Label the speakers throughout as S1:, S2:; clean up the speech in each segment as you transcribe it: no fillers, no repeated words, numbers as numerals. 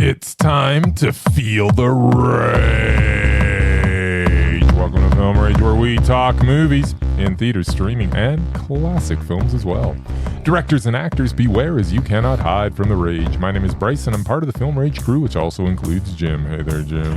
S1: It's time to feel the rage. Welcome to Film Rage, where we talk movies in theaters, streaming, and classic films as well. Directors and actors, beware as you cannot hide from the rage. My name is Bryce, and I'm part of the Film Rage crew, which also includes Jim. Hey there, Jim.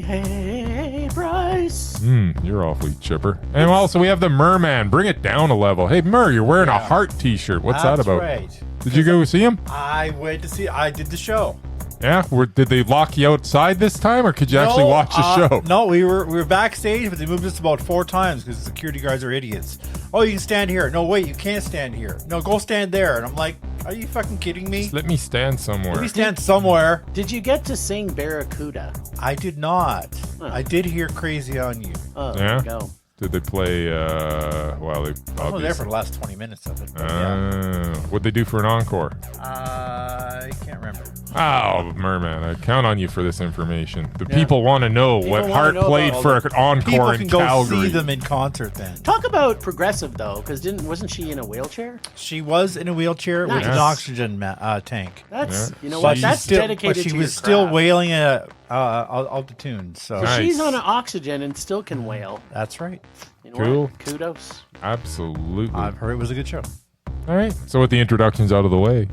S2: Hey, Bryce.
S1: You're awfully chipper. And also, we have the Merman. Bring it down a level. Hey, Mur, you're wearing a heart t-shirt. What's that about?
S3: That's right.
S1: Did you go see him?
S3: I went to see. I did the show.
S1: Yeah? Did they lock you outside this time, or could you actually watch the show?
S3: No, we were backstage, but they moved us about 4 times because the security guards are idiots. Oh, you can stand here. No, wait, you can't stand here. No, go stand there. And I'm like, are you fucking kidding me?
S1: Just let me stand somewhere.
S3: Let me stand somewhere.
S2: Did you get to sing Barracuda?
S3: I did not.
S2: Huh.
S3: I did hear Crazy on You.
S2: Oh,
S1: Yeah?
S2: there you go.
S1: Did they play, they
S3: I was there
S1: obviously...
S3: for the last 20 minutes of it. But yeah.
S1: What'd they do for an encore?
S3: I can't remember.
S1: Oh, Merman, I count on you for this information. The
S3: Yeah.
S1: people want to know
S2: People
S1: what
S2: wanna
S1: Hart
S2: know
S1: played
S2: about
S1: for
S2: all
S1: an
S3: People
S1: encore in
S3: can go
S1: Calgary.
S3: see them in concert then.
S2: Talk about progressive, though, because wasn't she in a wheelchair?
S3: She was in a wheelchair with
S2: Nice.
S3: an oxygen tank.
S2: That's,
S1: Yeah.
S2: you know
S1: But
S2: what,
S1: she's
S2: that's dedicated
S3: But she
S2: to
S3: was
S2: your
S3: still
S2: craft.
S3: wailing at altitude. So
S1: Nice.
S2: She's on an oxygen and still can wail.
S3: that's right.
S2: You know
S1: Cool.
S2: what? Kudos.
S1: Absolutely.
S3: I've heard it was a good show.
S1: All right, so with the introductions out of the way,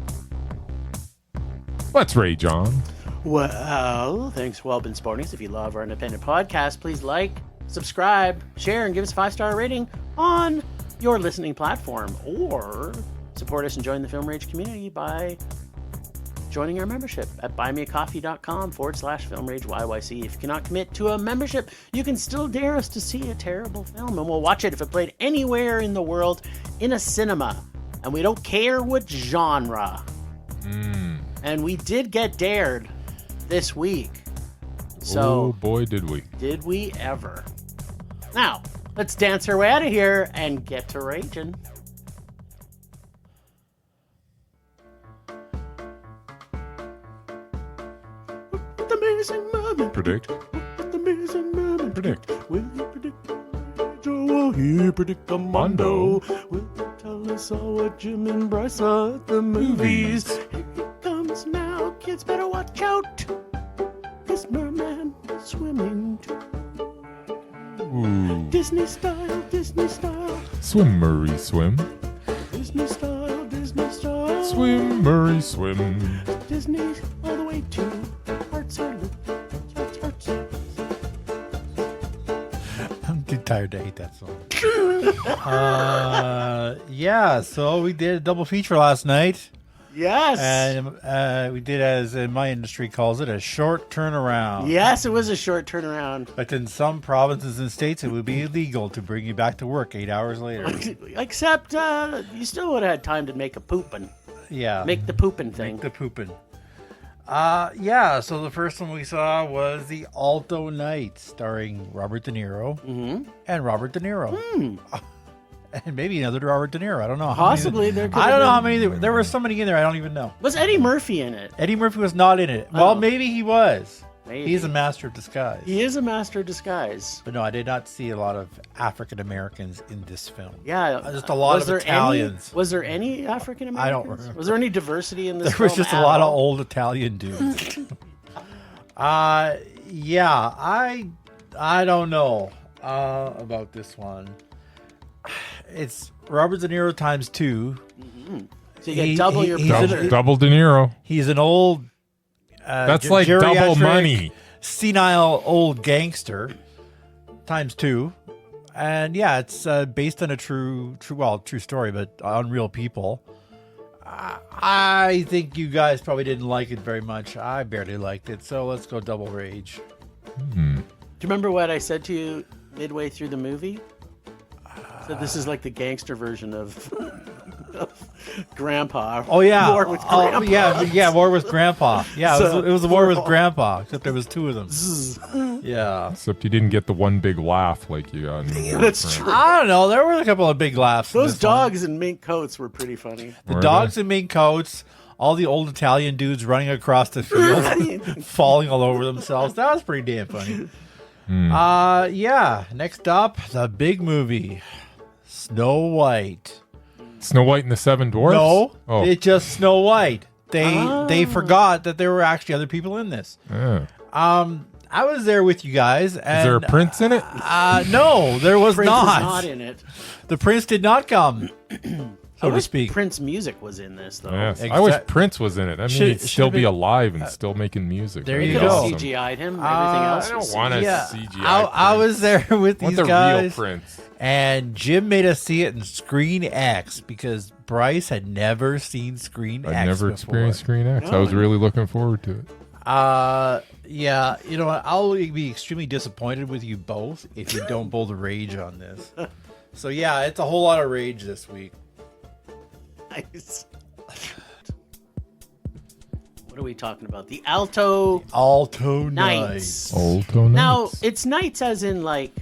S1: let's rage on.
S2: Well, thanks, Wellbin Sportings. If you love our independent podcast, please like, subscribe, share, and give us a 5-star rating on your listening platform. Or support us and join the Film Rage community by joining our membership at buymeacoffee.com/Film Rage YYC. If you cannot commit to a membership, you can still dare us to see a terrible film, and we'll watch it if it played anywhere in the world in a cinema. And we don't care what genre. And we did get dared this week. So,
S1: Oh boy, did we.
S2: did we ever? Now, let's dance our way out of here and get to raging. With amazing moment.
S1: Predict.
S2: With amazing moment.
S1: Predict.
S2: Will you predict the rage or will he predict the mondo? Will you tell us all what Jim and Bryce saw at the movies? Here he comes now, kids better watch out. This merman is swimming too.
S1: Ooh.
S2: Disney style, Disney style.
S1: Swim, Murray, swim.
S2: Disney style, Disney style.
S1: Swim, Murray, swim.
S2: Disney all the way to hearts are lit. Hearts.
S3: I'm too tired to hate that song. Yeah, so we did a double feature last night.
S2: Yes.
S3: And we did, as in my industry calls it, a short turnaround.
S2: Yes, it was a short turnaround.
S3: But in some provinces and states, it would be illegal to bring you back to work 8 hours later.
S2: Except you still would have had time to make a poopin'.
S3: Yeah.
S2: Make the poopin' thing.
S3: The poopin'. Yeah, so the first one we saw was the Alto Knights, starring Robert De Niro and Robert De Niro. And maybe another Robert De Niro. I don't know.
S2: Possibly there could
S3: I
S2: have
S3: don't know
S2: been.
S3: how many. There were so many in there. I don't even know.
S2: Was Eddie Murphy in it?
S3: Eddie Murphy was not in it.
S2: Oh.
S3: Well, maybe he was.
S2: Maybe.
S3: He's a master of disguise.
S2: He is a master of disguise.
S3: But no, I did not see a lot of African Americans in this film.
S2: Yeah.
S3: Just a lot
S2: was
S3: of
S2: there
S3: Italians.
S2: Was there any African Americans?
S3: I don't remember.
S2: Was there any diversity in this
S3: There was
S2: film
S3: just a
S2: at
S3: lot of
S2: all?
S3: old Italian dudes. Yeah, I don't know about this one. It's Robert De Niro times 2.
S2: So you get double your
S3: he's
S2: pleasure.
S1: Double De Niro.
S3: He's an old.
S1: That's like double
S3: geriatric,
S1: money.
S3: Senile old gangster times 2, and yeah, it's based on a true story, but on real people. I think you guys probably didn't like it very much. I barely liked it, so let's go double rage.
S2: Do you remember what I said to you midway through the movie? So this is like the gangster version of Grandpa.
S3: Oh yeah,
S2: War with Grandpa.
S3: yeah, war with Grandpa. Yeah,
S2: So,
S3: it was a war with Grandpa, except there was 2 of them. Yeah,
S1: Except you didn't get the one big laugh like you got.
S2: That's true.
S3: I don't know. There were a couple of big laughs. in
S2: Those
S3: this one.
S2: dogs in mink coats were pretty funny.
S3: The dogs in mink coats, all the old Italian dudes running across the field, falling all over themselves. That was pretty damn funny. Yeah. Next up, the big movie, Snow White.
S1: Snow White and the Seven Dwarfs?
S3: No,
S1: Oh.
S3: it's just Snow White. they forgot that there were actually other people in this.
S1: Yeah.
S3: I was there with you guys. And,
S1: Is there a prince in it?
S3: No, there was
S2: Prince
S3: not.
S2: is not in it.
S3: The prince did not come, so to speak.
S2: Prince music was in this, though.
S1: Yes. I wish Prince was in it. I mean, he'd still be
S3: been-
S1: alive and still making music.
S3: there
S1: That'd
S3: you
S1: be
S2: They
S3: go.
S1: awesome.
S2: CGI'd him. Everything else.
S1: I don't
S2: was
S1: want to
S2: CGI.
S1: CGI.
S3: I was there with
S1: I want
S3: these
S1: the
S3: guys.
S1: real Prince.
S3: And Jim made us see it in Screen X because Bryce had never seen Screen X
S1: I've never
S3: before.
S1: experienced Screen X. I
S2: No.
S1: was really looking forward to it.
S3: Yeah, you know what? I'll be extremely disappointed with you both if you don't pull the rage on this. So yeah, it's a whole lot of rage this week.
S2: Nice. What are we talking about? The Alto
S3: Alto
S2: Knights.
S3: Knights.
S1: Alto
S2: Now,
S1: Knights.
S2: it's Knights as in like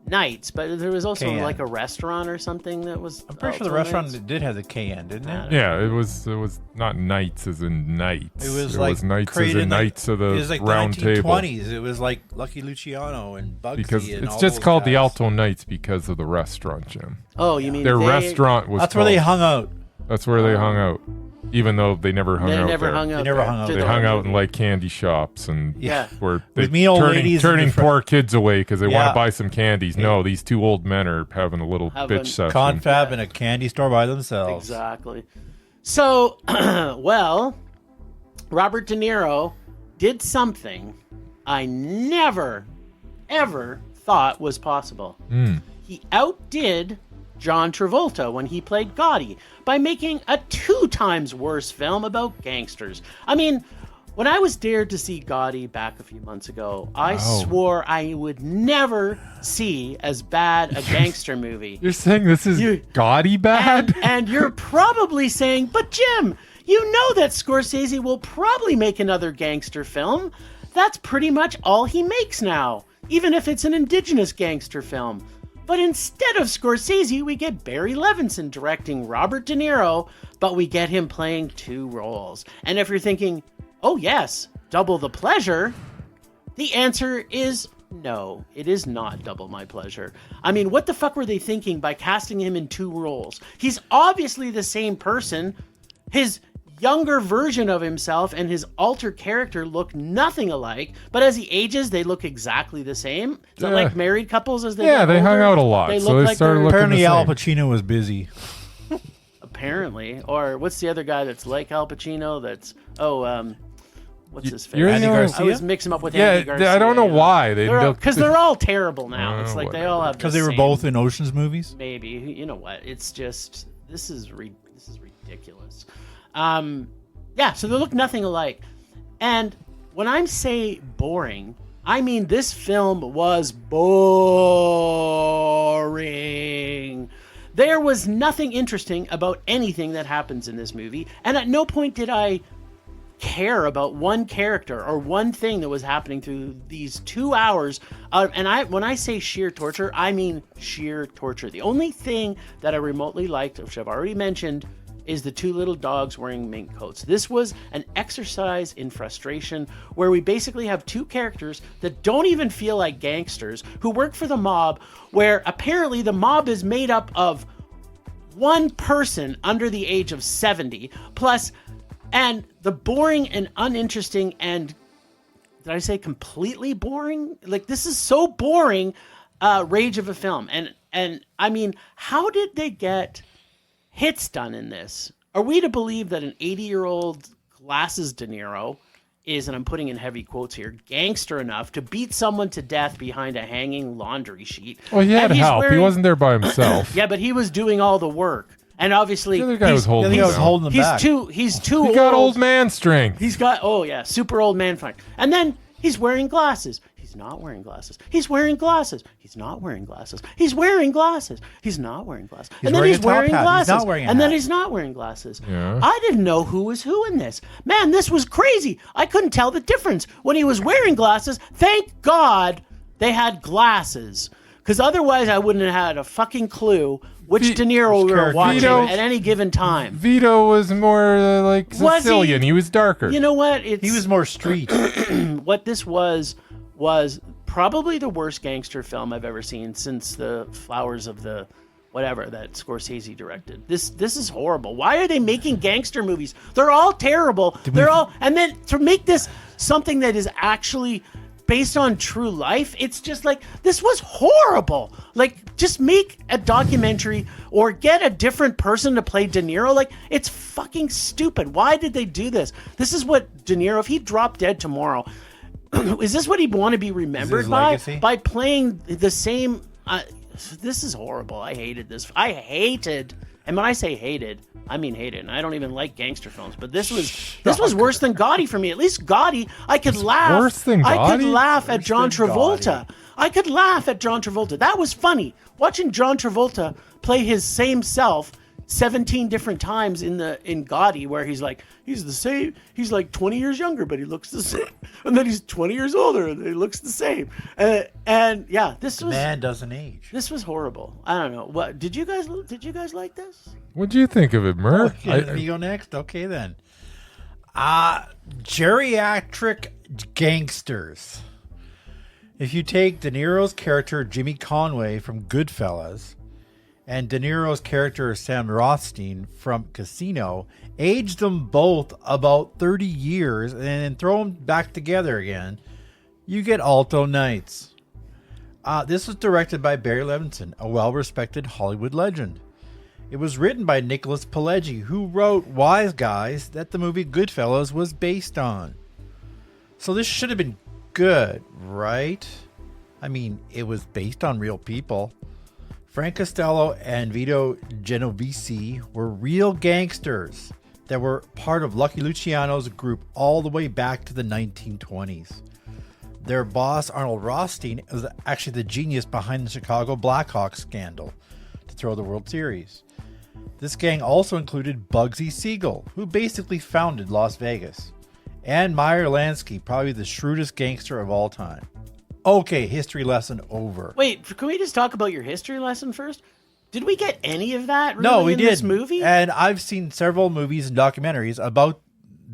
S2: Knights, but there was also
S3: KN.
S2: like a restaurant or something that was.
S3: I'm pretty sure the
S2: Alto
S3: restaurant
S2: Knights.
S3: did have the KN, didn't it?
S1: Yeah, it was not knights as in knights.
S3: It was like
S1: knights as
S3: created
S1: in
S3: in
S1: knights of
S3: It
S1: the
S3: was like
S1: round
S3: the
S1: table.
S3: 1920s. It was like Lucky Luciano and Bugsy
S1: Because
S3: and
S1: it's
S3: all
S1: just
S3: those
S1: called the
S3: guys.
S1: Alto Knights because of the restaurant, Jim.
S2: Oh, you mean
S1: Their
S2: they,
S1: restaurant was
S3: That's where they
S1: called-
S3: hung out.
S1: That's where they hung out. Even though they never hung
S2: They
S1: out
S2: never
S1: there.
S2: hung out.
S3: They never
S2: there
S3: hung out
S2: through
S1: They
S2: the
S1: hung
S2: whole
S1: out in
S2: movie.
S1: like candy shops and
S2: Yeah.
S1: were
S3: With me old ladies in
S1: turning
S3: the front.
S1: poor kids away because they want
S3: Yeah.
S1: to buy some candies. No, these two old men are having a little
S2: Having
S1: bitch session.
S3: Confab in a candy store by themselves.
S2: Exactly. So, well, Robert De Niro did something I never, ever thought was possible. He outdid John Travolta when he played Gotti by making a 2 times worse film about gangsters. I mean, when I was dared to see Gotti back a few months ago, I swore I would never see as bad a gangster movie.
S1: You're saying this is gaudy bad?
S2: And you're probably saying, but Jim, you know that Scorsese will probably make another gangster film. That's pretty much all he makes now, even if it's an indigenous gangster film. But instead of Scorsese, we get Barry Levinson directing Robert De Niro, but we get him playing 2 roles. And if you're thinking, oh yes, double the pleasure, the answer is no, it is not double my pleasure. I mean, what the fuck were they thinking by casting him in 2 roles? He's obviously the same person. His younger version of himself and his alter character look nothing alike, but as he ages, they look exactly the same. Is that
S1: Yeah.
S2: like married couples as they
S1: Yeah,
S2: get
S1: they hung
S2: older?
S1: out a lot,
S2: They
S1: so
S2: look
S1: they
S2: like
S1: started
S2: they're-
S1: looking
S3: Apparently,
S1: the
S3: Al
S1: same.
S3: Pacino was busy.
S2: Apparently. Or what's the other guy that's like Al Pacino that's, what's his face?
S1: You're
S3: Andy
S1: the-
S3: Garcia?
S2: I always mix him up with
S1: Yeah,
S2: Andy Garcia.
S1: I don't know
S2: yeah.
S1: why.
S2: Because they're all terrible now. It's like they
S1: whatever.
S2: all have
S3: Because
S2: the
S3: they were
S2: same-
S3: both in Ocean's movies.
S2: Maybe. You know what? It's just this is ridiculous. Yeah, so they look nothing alike. And when I say boring, I mean this film was boring. There was nothing interesting about anything that happens in this movie, and at no point did I care about one character or one thing that was happening through these 2 hours. When I say sheer torture, I mean sheer torture. The only thing that I remotely liked, which I've already mentioned, is the 2 little dogs wearing mink coats. This was an exercise in frustration where we basically have 2 characters that don't even feel like gangsters who work for the mob, where apparently the mob is made up of one person under the age of 70 plus, and the boring and uninteresting and, did I say completely boring? Like, this is so boring rage of a film. And I mean, how did they get hits done in this? Are we to believe that an 80-year-old glasses De Niro is, and I'm putting in heavy quotes here, gangster enough to beat someone to death behind a hanging laundry sheet?
S1: Well, he had
S2: And he's
S1: help. He
S2: wearing-
S1: wasn't there by himself.
S2: Yeah, but he was doing all the work. And obviously,
S1: The other guy was
S3: I
S1: holding
S3: think
S1: him
S3: I was
S1: down.
S3: holding them back.
S2: he's too
S1: He got old man strength.
S2: He's got, oh yeah, super old man fine. And then he's wearing glasses. He's not wearing glasses. He's wearing glasses. He's not wearing glasses. He's wearing glasses. He's not wearing glasses. And then
S3: wearing
S2: he's
S3: a top
S2: wearing
S3: hat. He's
S2: glasses.
S3: not wearing a
S2: And then
S3: hat.
S2: he's not wearing glasses.
S1: Yeah.
S2: I didn't know who was who in this. Man, this was crazy. I couldn't tell the difference. When he was wearing glasses, thank God they had glasses. Because otherwise I wouldn't have had a fucking clue which De Niro we were
S3: character?
S2: watching
S1: Vito-
S2: at any given time.
S1: Vito was more like
S2: Was he?
S1: Sicilian. He was darker.
S2: You know what? It's,
S3: He was more street.
S2: what this was probably the worst gangster film I've ever seen since the Flowers of the whatever that Scorsese directed. This is horrible. Why are they making gangster movies? They're all terrible. And then to make this something that is actually based on true life, it's just like, this was horrible. Like, just make a documentary or get a different person to play De Niro. Like, it's fucking stupid. Why did they do this? This is what De Niro, if he dropped dead tomorrow, is this what he'd want to be remembered by?
S3: Legacy?
S2: By playing the same... this is horrible. I hated this. And when I say hated, I mean hated. And I don't even like gangster films. But this was worse than Gotti for me. At least Gotti, I could laugh.
S1: Worse than Gotti?
S2: I could laugh at John
S3: than
S2: Travolta.
S3: Gotti.
S2: I could laugh at John Travolta. That was funny. Watching John Travolta play his same self 17 different times in Gotti, where he's the same. He's like 20 years younger, but he looks the same. And then he's 20 years older, and he looks the same. And yeah,
S3: Man doesn't age.
S2: This was horrible. I don't know. What did you guys like this?
S1: What do you think of it, Mur?
S3: Okay, you go next? Okay, then. Geriatric gangsters. If you take De Niro's character Jimmy Conway from Goodfellas and De Niro's character Sam Rothstein from Casino, age them both about 30 years and then throw them back together again, you get Alto Knights. This was directed by Barry Levinson, a well-respected Hollywood legend. It was written by Nicholas Pileggi, who wrote Wise Guys that the movie Goodfellas was based on. So this should have been good, right? I mean, it was based on real people. Frank Costello and Vito Genovese were real gangsters that were part of Lucky Luciano's group all the way back to the 1920s. Their boss, Arnold Rothstein, was actually the genius behind the Chicago Blackhawks scandal to throw the World Series. This gang also included Bugsy Siegel, who basically founded Las Vegas, and Meyer Lansky, probably the shrewdest gangster of all time. Okay, history lesson over.
S2: Wait, can we just talk about your history lesson first? Did we get any of that really
S3: No, we
S2: in
S3: did.
S2: this movie?
S3: And I've seen several movies and documentaries about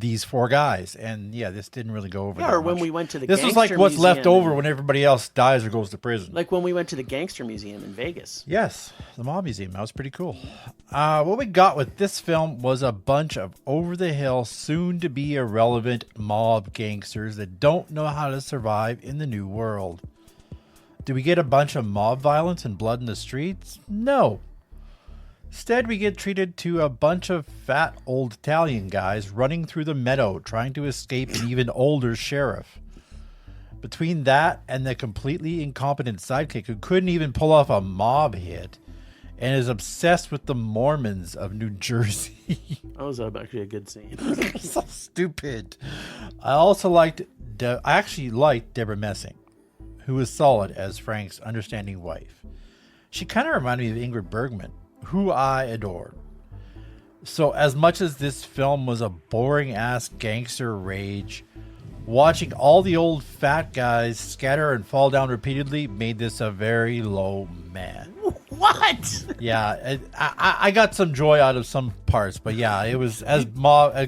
S3: these four guys, and yeah, this didn't really go over.
S2: Yeah,
S3: that
S2: or when
S3: much.
S2: we went to the
S3: This was like
S2: Gangster
S3: what's left
S2: Museum
S3: over when everybody else dies or goes to prison.
S2: Like when we went to the Gangster Museum in Vegas.
S3: Yes, the Mob Museum. That was pretty cool. What we got with this film was a bunch of over-the-hill, soon-to-be irrelevant mob gangsters that don't know how to survive in the new world. Do we get a bunch of mob violence and blood in the streets? No. Instead, we get treated to a bunch of fat old Italian guys running through the meadow trying to escape an even older sheriff. Between that and the completely incompetent sidekick who couldn't even pull off a mob hit and is obsessed with the Mormons of New Jersey.
S2: That was actually a good scene.
S3: So stupid. I actually liked Deborah Messing, who was solid as Frank's understanding wife. She kind of reminded me of Ingrid Bergman, who I adored. So as much as this film was a boring ass gangster rage, watching all the old fat guys scatter and fall down repeatedly made this a very low man.
S2: What?
S3: Yeah, I got some joy out of some parts, but yeah, it was as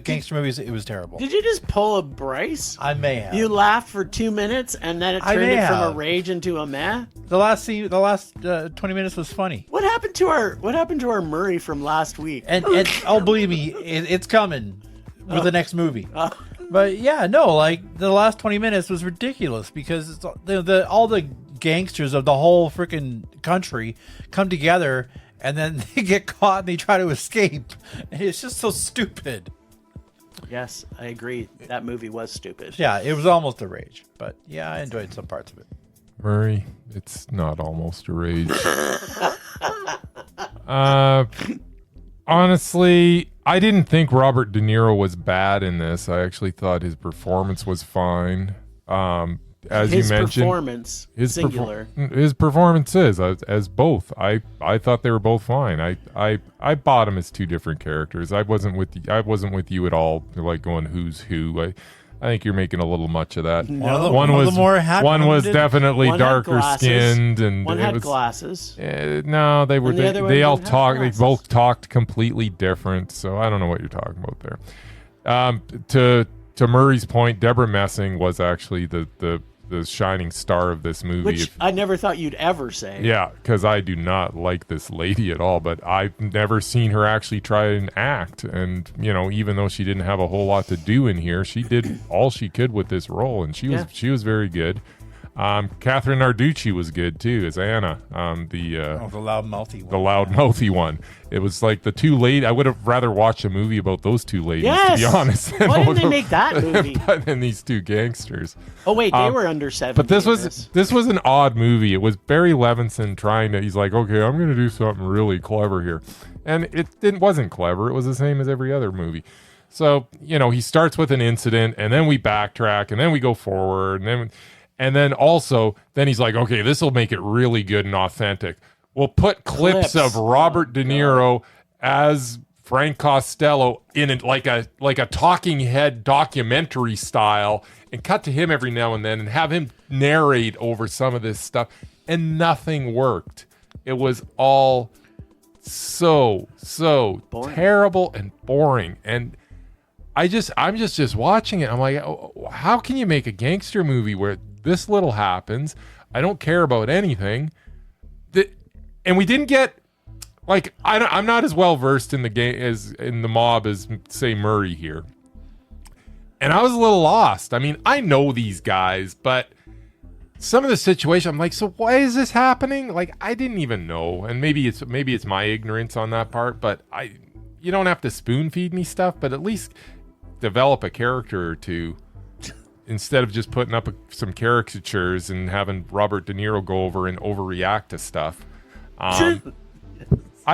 S3: gangster movies, it was terrible.
S2: Did you just pull a Bryce?
S3: I may have.
S2: You laughed for 2 minutes and then it turned it from a rage into a meh?
S3: The last 20 minutes was funny.
S2: What happened to our Murray from last week?
S3: And oh, believe me, it's coming with the next movie. But yeah, no, like the last 20 minutes was ridiculous because it's all the gangsters of the whole freaking country come together and then they get caught and they try to escape. And it's just so stupid.
S2: Yes, I agree. That movie was stupid.
S3: Yeah, it was almost a rage. But yeah, I enjoyed some parts of it.
S1: Murray, it's not almost a rage. Honestly, I didn't think Robert De Niro was bad in this. I actually thought his performance was fine. As you mentioned, his singular. His performances as both. I thought they were both fine. I bought him as two different characters. I wasn't with you at all. Like going who's who. I think you're making a little much of that.
S2: No.
S1: One was definitely darker skinned, and
S2: one had glasses.
S1: No, they were. They all talked. They both talked completely different. So I don't know what you're talking about there. To Murray's point, Deborah Messing was actually the the shining star of this movie.
S2: Which I never thought you'd ever say.
S1: Yeah, because I do not like this lady at all, but I've never seen her actually try and act. And, you know, even though she didn't have a whole lot to do in here, she did all she could with this role, and she was very good. Catherine Narducci was good too as Anna. The
S3: loudmouthy one.
S1: The loudmouthy one. It was like the two ladies. I would have rather watched a movie about those two ladies, to be honest.
S2: Why didn't they make that movie?
S1: Than these two gangsters.
S2: Oh wait, they were under 70.
S1: But this was an odd movie. It was Barry Levinson trying to. He's like, okay, I'm going to do something really clever here, and it wasn't clever. It was the same as every other movie. So, you know, he starts with an incident, and then we backtrack, and then we go forward, and then also, then he's like, okay, this will make it really good and authentic. We'll put clips of Robert De Niro as Frank Costello in it, like a talking head documentary style, and cut to him every now and then and have him narrate over some of this stuff. And nothing worked. It was all so boring. Terrible and boring. And I'm just watching it. I'm like, oh, how can you make a gangster movie where this little happens? I don't care about anything. And we didn't get, like, I'm not as well versed in the game as in the mob as, say, Murray here. And I was a little lost. I mean, I know these guys, but some of the situation, I'm like, so why is this happening? Like, I didn't even know. And maybe it's my ignorance on that part, but you don't have to spoon feed me stuff, but at least develop a character or two. Instead of just putting up some caricatures and having Robert De Niro go over and overreact to stuff. I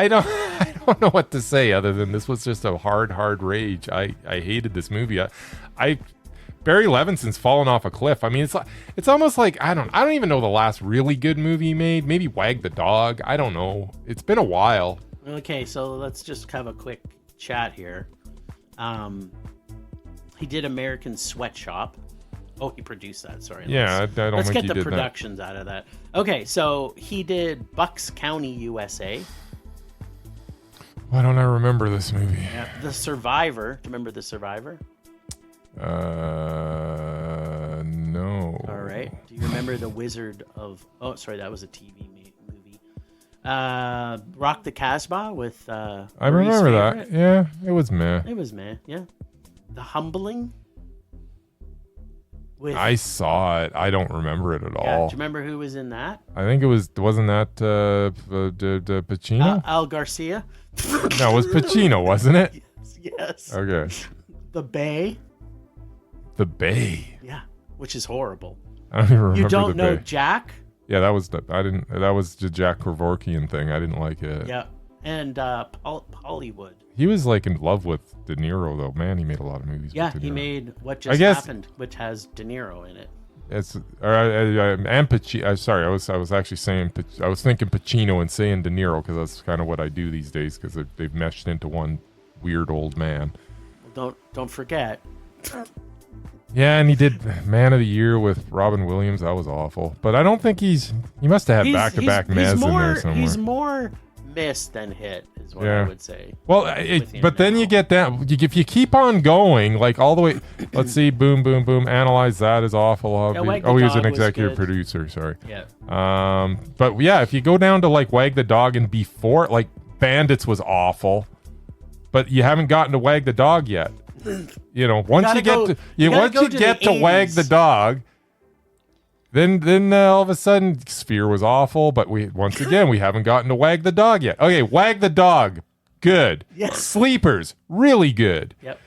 S1: don't know what to say other than this was just a hard rage. I hated this movie. Barry Levinson's fallen off a cliff. I mean, it's almost like I don't even know the last really good movie he made. Maybe Wag the Dog. I don't know. It's been a while.
S2: Okay, so let's just have a quick chat here. He did American Sweatshop. Oh, he produced that. Sorry.
S1: Yeah, I don't think he did that.
S2: Let's get the productions out of that. Okay, so he did Bucks County, USA.
S1: Why don't I remember this movie?
S2: Yeah, The Survivor. Do you remember The Survivor?
S1: No.
S2: All right. Do you remember The Wizard of... Oh, sorry, that was a TV movie. Rock the Casbah with...
S1: I remember that. Yeah, it was meh.
S2: It was meh, yeah. The Humbling.
S1: I saw it. I don't remember it at all.
S2: Do you remember who was in that?
S1: I think wasn't that Pacino?
S2: Al Garcia.
S1: No, it was Pacino, wasn't it?
S2: Yes.
S1: Okay.
S2: The Bay.
S1: The Bay.
S2: Yeah, which is horrible.
S1: I don't even remember.
S2: You don't know
S1: Bay.
S2: Jack?
S1: Yeah, that was the Jack Kevorkian thing. I didn't like it.
S2: Yeah, and Hollywood.
S1: He was like in love with De Niro, though. Man, he made a lot of movies.
S2: Yeah,
S1: with De Niro.
S2: he made What Just Happened, which has De Niro in it.
S1: It's and Pacino. Sorry, I was actually saying I was thinking Pacino and saying De Niro because that's kind of what I do these days because they've meshed into one weird old man.
S2: Well, don't forget.
S1: Yeah, and he did Man of the Year with Robin Williams. That was awful. But I don't think he must have had back-to-back Mez in there somewhere.
S2: He's more miss than hit, is what I would say.
S1: Well, but then you get down. If you keep on going, like all the way, let's see, boom, boom, boom, analyze that is awful.
S2: Yeah,
S1: he was an executive producer, sorry.
S2: Yeah.
S1: But yeah, if you go down to like Wag the Dog and before, like Bandits was awful, but you haven't gotten to Wag the Dog yet. You know, once you get to Wag the Dog, then all of a sudden Sphere was awful, but we haven't gotten to Wag the Dog yet. Okay, Wag the Dog, good.
S2: Yes.
S1: Sleepers, really good.
S2: Yep.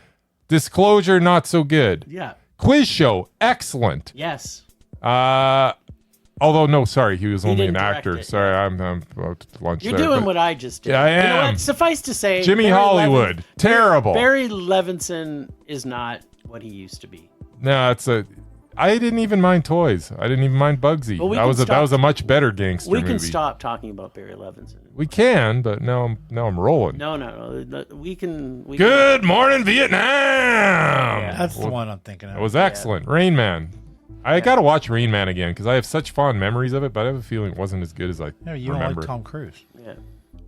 S1: Disclosure, not so good.
S2: Yeah.
S1: Quiz Show, excellent.
S2: Yes.
S1: Although no, sorry, he was only an actor.
S2: It.
S1: Sorry, I'm about to lunch.
S2: You're doing what I just did.
S1: Yeah, I am.
S2: You know what? Suffice to say,
S1: Jimmy Hollywood, terrible.
S2: Barry Levinson is not what he used to be.
S1: No, I didn't even mind Toys. I didn't even mind Bugsy.
S2: Well,
S1: that was a much better gangster movie.
S2: We can stop talking about Barry Levinson.
S1: We can, but now I'm rolling.
S2: No. We can.
S1: Good morning, Vietnam.
S3: Yeah, that's the one I'm thinking of.
S1: It was excellent. Yeah. Rain Man. I got to watch Rain Man again because I have such fond memories of it, but I have a feeling it wasn't as good as I remember.
S3: You don't like Tom Cruise.
S2: Yeah.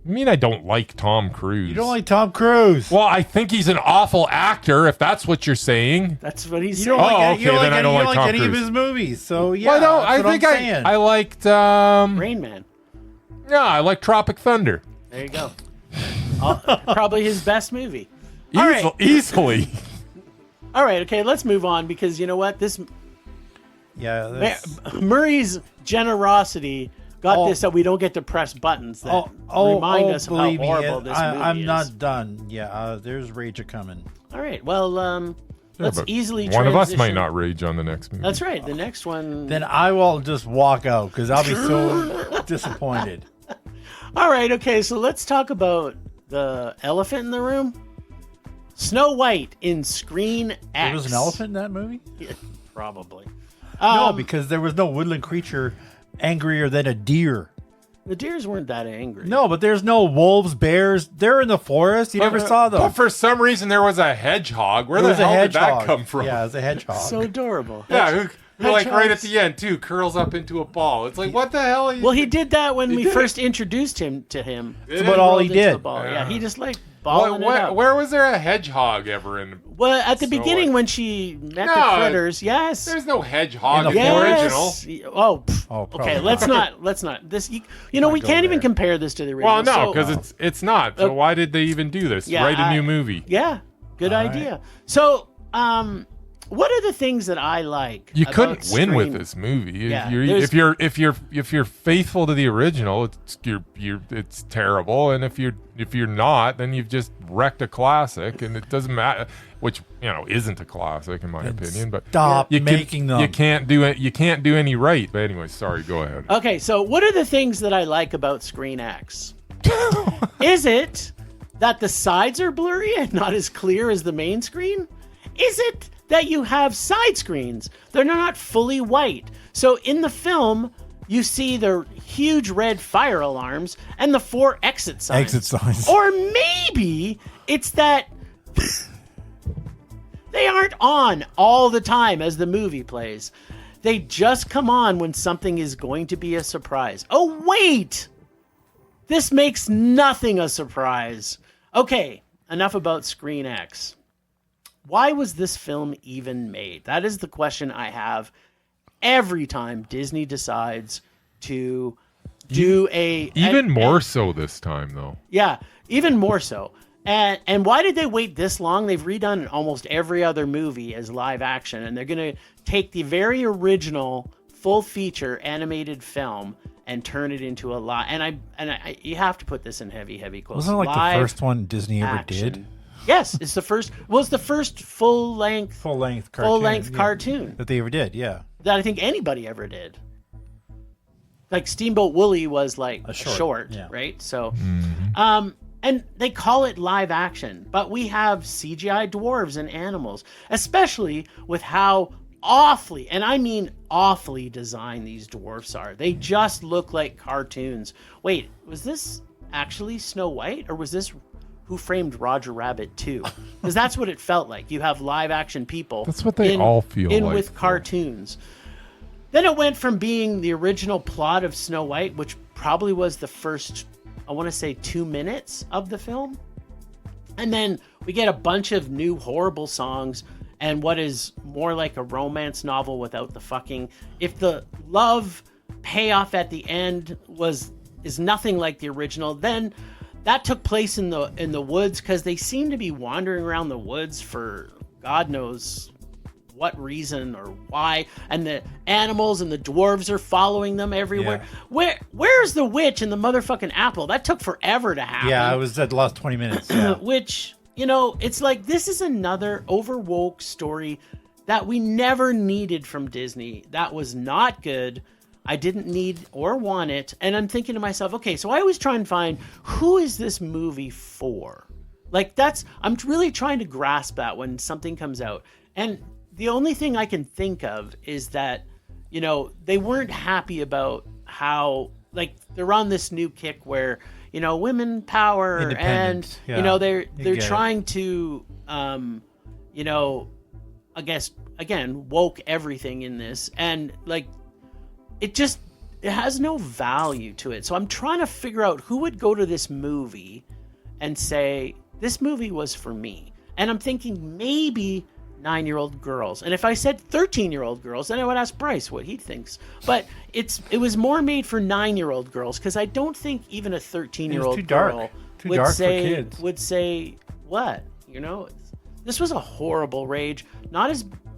S1: I mean, I don't like Tom Cruise.
S3: You don't like Tom Cruise?
S1: Well, I think he's an awful actor, if that's what you're saying.
S2: That's what he's
S3: You
S2: saying.
S3: don't like,
S1: okay, then I don't like Tom
S3: any
S1: Cruise.
S3: of his movies. So yeah,
S1: Well, no,
S3: that's
S1: I
S3: what
S1: think
S3: I'm saying.
S1: I liked.
S2: Rain Man.
S1: Yeah, I like Tropic Thunder.
S2: There you go. Probably his best movie. All right.
S1: Easily.
S2: All right, okay, let's move on because you know what? Murray's generosity got this that we don't get to press buttons that remind us how
S3: believe me,
S2: horrible this movie
S3: I'm
S2: is.
S3: not done. Yeah, there's rage a-coming.
S2: All right, well, let's
S1: but
S2: easily
S1: one of us might
S2: transition.
S1: not rage on the next movie.
S2: That's right, the next one...
S3: Then I will just walk out because I'll be so disappointed.
S2: All right, okay, so let's talk about the elephant in the room. Snow White in Screen X.
S3: There was an elephant in that movie?
S2: Yeah, probably.
S3: No, because there was no woodland creature angrier than a deer.
S2: The deers weren't that angry.
S3: No, but there's no wolves, bears. They're in the forest. You never saw them.
S1: But for some reason, there was a hedgehog. Where the hell did that come from?
S3: Yeah, it was a hedgehog.
S2: So adorable.
S1: Yeah, who like right at
S2: Hedgehogs.
S1: the end, too, curls up into a ball. It's like, what the hell are you...
S2: Well, he did that when we
S1: did
S2: first introduced him to him.
S1: That's
S3: about all he
S2: Rolled into the
S3: did.
S2: ball.
S1: Yeah.
S2: Yeah, he just like balling it up.
S1: Where was there a hedgehog ever in...
S2: Well, at the
S1: Snow
S2: beginning
S1: White?
S2: when she met
S1: No,
S2: the critters, yes.
S1: There's no hedgehog
S3: In the
S1: in the original.
S2: Yes. Oh, pff,
S3: Oh, probably
S2: okay. Let's not. This, you know, we
S3: go
S2: can't even
S3: there.
S2: compare this to the original.
S1: Well, no,
S2: So-
S1: because it's not. So why did they even do this?
S2: Yeah,
S1: Write a new movie.
S2: Yeah, good
S3: All
S2: idea. So, what are the things that I like?
S1: You
S2: about
S1: couldn't win with
S2: Scream?
S1: this movie.
S2: Yeah,
S1: If you're faithful to the original, it's terrible. And if you're not, then you've just wrecked a classic, and it doesn't matter. Which isn't a classic in my opinion. But
S3: Stop
S1: you
S3: making them.
S1: You can't do it. You can't do any right. But anyway, sorry. Go ahead.
S2: Okay, so what are the things that I like about Screen X? Is it that the sides are blurry and not as clear as the main screen? Is it that you have side screens? They're not fully white. So in the film, you see the huge red fire alarms and the 4 exit signs.
S3: Exit signs.
S2: Or maybe it's that they aren't on all the time as the movie plays. They just come on when something is going to be a surprise. Oh, wait! This makes nothing a surprise. Okay, enough about Screen X. Why was this film even made? That is the question I have every time Disney decides to do
S1: More so this time, though.
S2: Yeah, even more so. And why did they wait this long? They've redone almost every other movie as live action, and they're going to take the very original full feature animated film and turn it into a live. And you have to put this in heavy quotes.
S3: Wasn't it like
S2: live
S3: the first one Disney ever
S2: action.
S3: did?
S2: Yes, it's the first. Well, it's the first full length cartoon
S3: that they ever did. Yeah,
S2: that I think anybody ever did. Like Steamboat Willie was like a short,
S3: yeah.
S2: right? So, and they call it live action, but we have CGI dwarves and animals, especially with how awfully, and I mean awfully designed these dwarfs are. They just look like cartoons. Wait, was this actually Snow White, or was this Who Framed Roger Rabbit 2? Because that's what it felt like. You have live action people.
S1: That's what they all feel like.
S2: with cartoons. Then it went from being the original plot of Snow White, which probably was the first, I want to say, 2 minutes of the film. And then we get a bunch of new horrible songs and what is more like a romance novel without the fucking. If the love payoff at the end is nothing like the original, then that took place in the woods, because they seem to be wandering around the woods for God knows what reason or why, and the animals and the dwarves are following them everywhere.
S3: Yeah.
S2: Where's the witch and the motherfucking apple? That took forever to happen.
S3: yeah. It was at the last 20 minutes. Yeah.
S2: Which, it's like, this is another overwoke story that we never needed from Disney. That was not good. I didn't need or want it. And I'm thinking to myself, okay, so I always try and find, who is this movie for? Like, I'm really trying to grasp that when something comes out. And the only thing I can think of is that, they weren't happy about how, like, they're on this new kick where, women power, and,
S3: Independent. Yeah.
S2: they're trying to, I guess, again, woke everything in this. And, like, it just, it has no value to it. So I'm trying to figure out who would go to this movie and say, this movie was for me. And I'm thinking maybe 9-year-old girls. And if I said 13-year-old girls, then I would ask Bryce what he thinks. But it was more made for 9-year-old girls, because I don't think even a 13-year-old girl would say, what? You know, this was a horrible rage.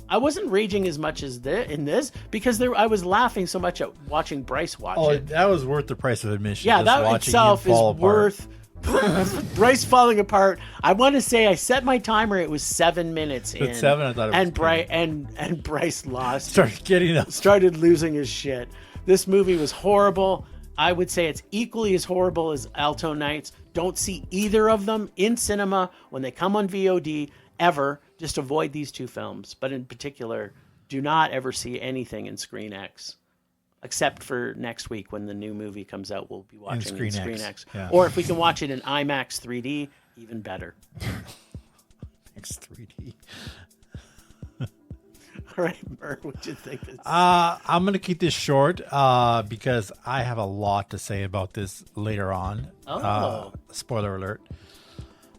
S2: I wasn't raging as much as in this, because I was laughing so much at watching Bryce watch it.
S3: Oh, that was worth the price of admission.
S2: Yeah, that itself is worth Bryce falling apart. I want to say I set my timer. It was 7 minutes in.
S3: 7, I thought it was
S2: and Bryce lost.
S3: Started
S2: losing his shit. This movie was horrible. I would say it's equally as horrible as Alto Knights. Don't see either of them in cinema when they come on VOD ever. Just avoid these two films. But in particular, do not ever see anything in Screen X. Except for next week when the new movie comes out, we'll be watching in Screen X. Yeah. Or if we can watch it in IMAX 3D, even better.
S3: IMAX 3D.
S2: All right, Mur, what do you think?
S3: I'm going to keep this short because I have a lot to say about this later on. Spoiler alert.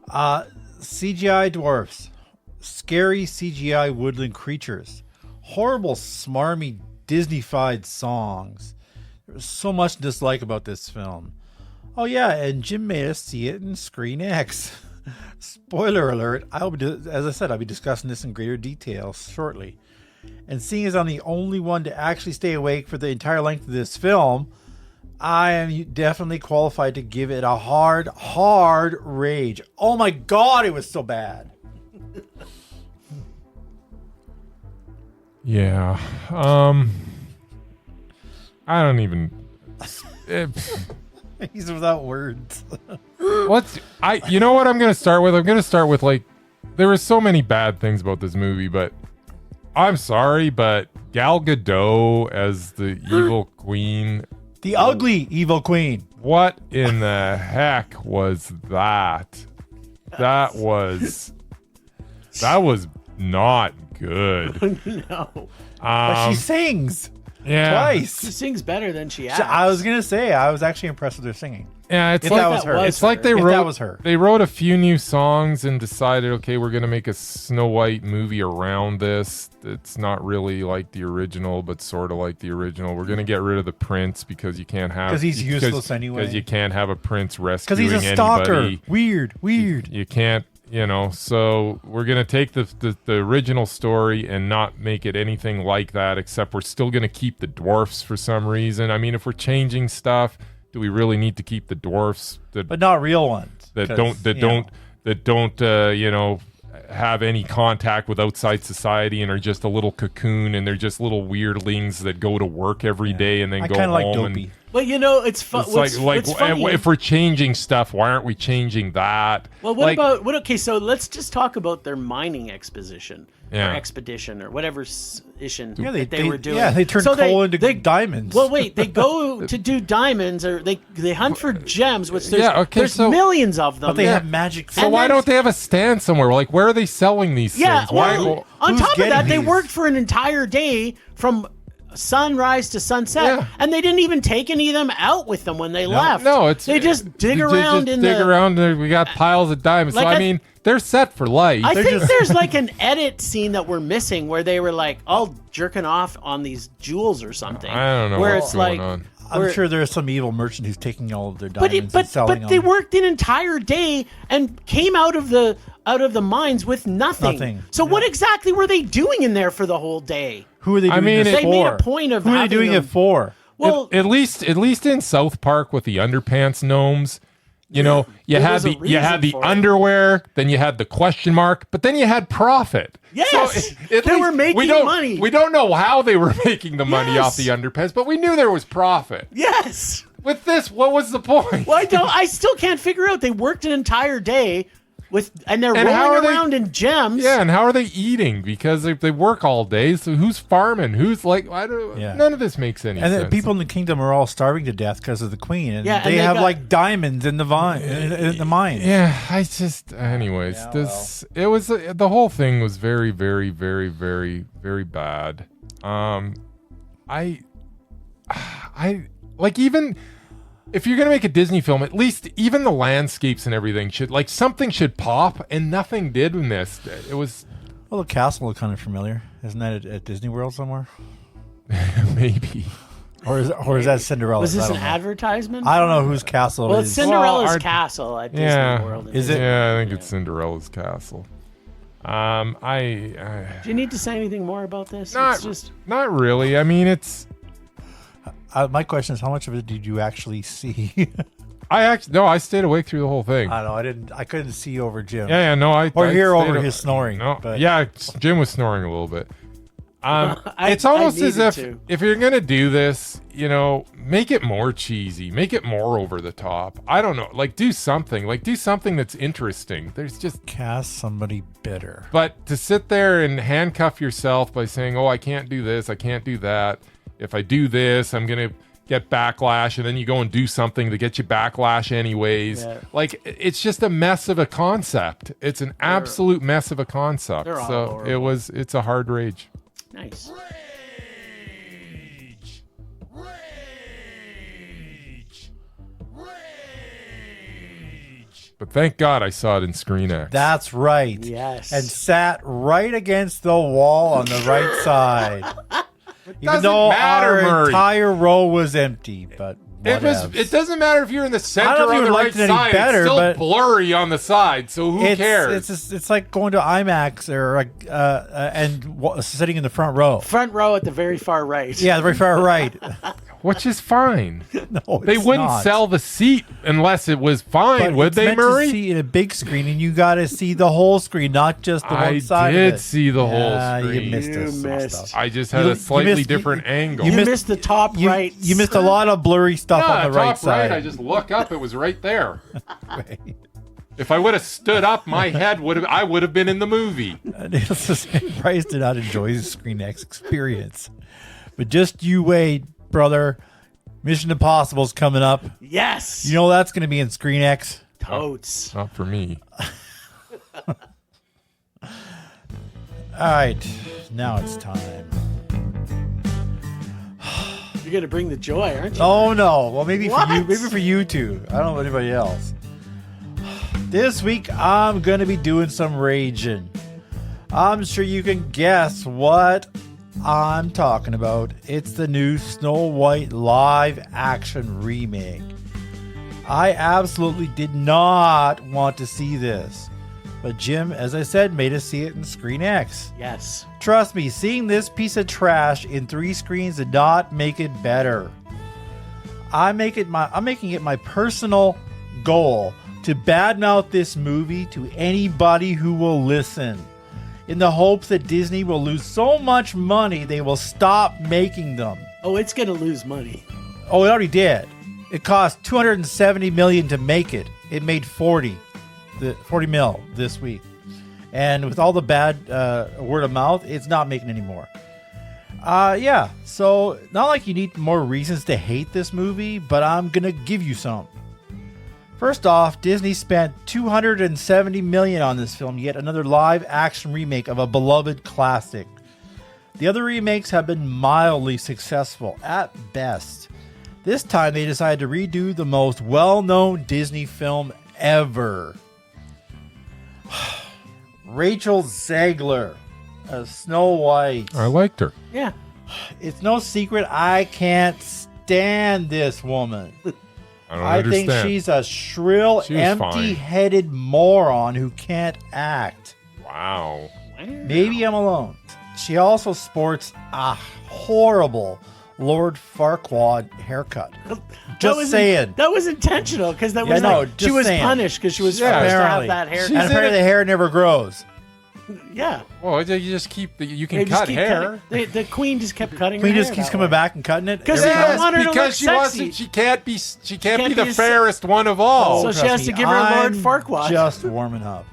S3: CGI dwarfs. Scary CGI woodland creatures. Horrible, smarmy Disney-fied songs. There was so much dislike about this film. Oh yeah, and Jim made us see it in Screen X. Spoiler alert, as I said, I'll be discussing this in greater detail shortly. And seeing as I'm the only one to actually stay awake for the entire length of this film, I am definitely qualified to give it a hard rage. Oh my god, it was so bad.
S1: Yeah. I don't even.
S3: He's without words.
S1: You know what I'm going to start with? I'm going to start with, like, there were so many bad things about this movie, but I'm sorry, but Gal Gadot as the evil queen.
S3: The ugly evil queen.
S1: What in the heck was that? That was not good.
S2: No.
S3: But she sings.
S1: Yeah.
S3: Twice.
S2: She sings better than she acts.
S3: I was going to say, I was actually impressed with her singing.
S1: Yeah, it's
S3: like
S1: they wrote a few new songs and decided, okay, we're going to make a Snow White movie around this. It's not really like the original, but sort of like the original. We're going to get rid of the prince because you can't have...
S3: Because he's useless anyway.
S1: Because you can't have a prince rescuing anybody.
S3: Because he's a stalker. Weird.
S1: You can't, so we're going to take the original story and not make it anything like that, except we're still going to keep the dwarfs for some reason. I mean, if we're changing stuff, do we really need to keep the dwarfs?
S3: But not real ones.
S1: That don't have any contact with outside society and are just a little cocoon, and they're just little weirdlings that go to work every day and then go home.
S3: Like Dopey.
S2: But it's fun.
S1: It's funny. If we're changing stuff, why aren't we changing that?
S2: Well, okay, so let's just talk about their mining exposition. Or expedition or whatever they were doing.
S3: Yeah, they turned coal into diamonds.
S2: Well, wait, they go to do diamonds, or they hunt for gems, which there's millions of them.
S3: But they have magic.
S1: So why don't they have a stand somewhere? Like, where are they selling these things?
S2: On top of that, they worked for an entire day from sunrise to sunset, and they didn't even take any of them out with them when they left.
S1: No,
S2: they just dig around
S1: and we got piles of diamonds. So I mean, they're set for life.
S2: I think there's like an edit scene that we're missing where they were like all jerking off on these jewels or something.
S1: I don't know what's going on.
S3: I'm sure there's some evil merchant who's taking all of their diamonds and selling them.
S2: But they worked an entire day and came out of the mines with nothing. So what exactly were they doing in there for the whole day?
S3: Who are they doing this for?
S2: They made a point of
S3: who are they doing it for?
S1: Well, at least in South Park with the underpants gnomes, you had the underwear, then you had the question mark, but then you had profit.
S2: Yes, so they were making money.
S1: We don't know how they were making the money off the underpants, but we knew there was profit.
S2: Yes.
S1: With this, what was the point?
S2: Well, I still can't figure out. They worked an entire day and they're rolling around in gems.
S1: Yeah, and how are they eating? Because they work all day. So who's farming? Who's like? None of this makes any sense.
S3: And the people in the kingdom are all starving to death because of the queen, and they have like diamonds in the in the mines.
S1: Yeah, anyways, it was the whole thing was very, very, very, very, very bad. I like, even if you're gonna make a Disney film, at least even the landscapes and everything should, like, something should pop, and nothing did in this. It was
S3: Well, the castle looked kind of familiar. Isn't that at Disney World somewhere?
S1: maybe.
S3: Or is that Cinderella?
S2: Was this an advertisement?
S3: I don't know whose castle
S2: Well,
S3: it
S2: it's
S3: is.
S2: Cinderella's castle at Disney World.
S3: Is it?
S1: Yeah, I think it's Cinderella's castle.
S2: Do you need to say anything more about this?
S1: Not really. I mean, it's.
S3: My question is, how much of it did you actually see?
S1: I stayed awake through the whole thing.
S3: I don't know. I couldn't see over Jim.
S1: Yeah, no, I
S3: hear
S1: stayed
S3: over his snoring.
S1: No,
S3: but.
S1: yeah, Jim was snoring a little bit. It's almost as if you're gonna do this, make it more cheesy, make it more over the top. I don't know, do something that's interesting. There's just
S3: cast somebody bitter.
S1: But to sit there and handcuff yourself by saying, "Oh, I can't do this, I can't do that. If I do this, I'm gonna get backlash," and then you go and do something to get you backlash anyways. Yeah. It's just a mess of a concept. It's an absolute mess of a concept. So it's a hard rage.
S2: Nice.
S1: Rage. But thank God I saw it in ScreenX.
S3: That's right.
S2: Yes.
S3: And sat right against the wall on the right side. Even though our entire row was empty, but
S1: it doesn't matter if you're in the center or on the right side.
S3: Better,
S1: it's still blurry on the side, so who cares?
S3: It's like going to IMAX or and sitting in the front row.
S2: Front row at the very far right.
S3: Yeah, the very far right.
S1: Which is fine.
S3: No,
S1: they wouldn't sell the seat unless it was fine, would they, Murray?
S3: To see in a big screen, and you got to see the whole screen, not just the one side.
S1: I did see the whole screen.
S3: You missed.
S1: I just had a slightly different angle.
S2: You missed the top right.
S3: You missed a lot of blurry stuff on the right side.
S1: I just look up; it was right there. Right. If I would have stood up, my head I would have been in the movie.
S3: Needless to say, Bryce did not enjoy the ScreenX experience, but just you wait, brother. Mission Impossible's coming up.
S2: Yes.
S3: You know that's going to be in ScreenX.
S2: Totes.
S1: Not for me.
S3: All right. Now it's time.
S2: You're going to bring the joy, aren't you?
S3: Oh, no. Well, maybe for you. Maybe for you two. I don't know anybody else. This week, I'm going to be doing some raging. I'm sure you can guess what I'm talking about. It's the new Snow White live action remake. I absolutely did not want to see this, but Jim, as I said, made us see it in ScreenX.
S2: Yes.
S3: Trust me, seeing this piece of trash in 3 screens did not make it better. I'm making it my personal goal to badmouth this movie to anybody who will listen, in the hopes that Disney will lose so much money they will stop making them.
S2: Oh, it's going to lose money.
S3: Oh, it already did. It cost $270 million to make it. It made 40 mil this week. And with all the bad word of mouth, it's not making any more. Yeah, so not like you need more reasons to hate this movie, but I'm going to give you some. First off, Disney spent $270 million on this film, yet another live-action remake of a beloved classic. The other remakes have been mildly successful, at best. This time, they decided to redo the most well-known Disney film ever. Rachel Zegler as Snow White.
S1: I liked her.
S2: Yeah.
S3: It's no secret I can't stand this woman. I think she's a shrill, empty-headed moron who can't act.
S1: Wow.
S3: Maybe I'm alone. She also sports a horrible Lord Farquaad haircut. Just saying.
S2: That was intentional because she was punished because she was forced to have that haircut.
S3: And apparently the hair never grows.
S2: Yeah.
S1: Well, you just you can cut hair.
S2: The queen just kept cutting.
S3: Queen
S2: her
S3: just
S2: hair
S3: keeps coming back and cutting it.
S2: Because
S1: she can't be the fairest one of all.
S2: So she has to give her Lord Farquaad.
S3: Just warming up.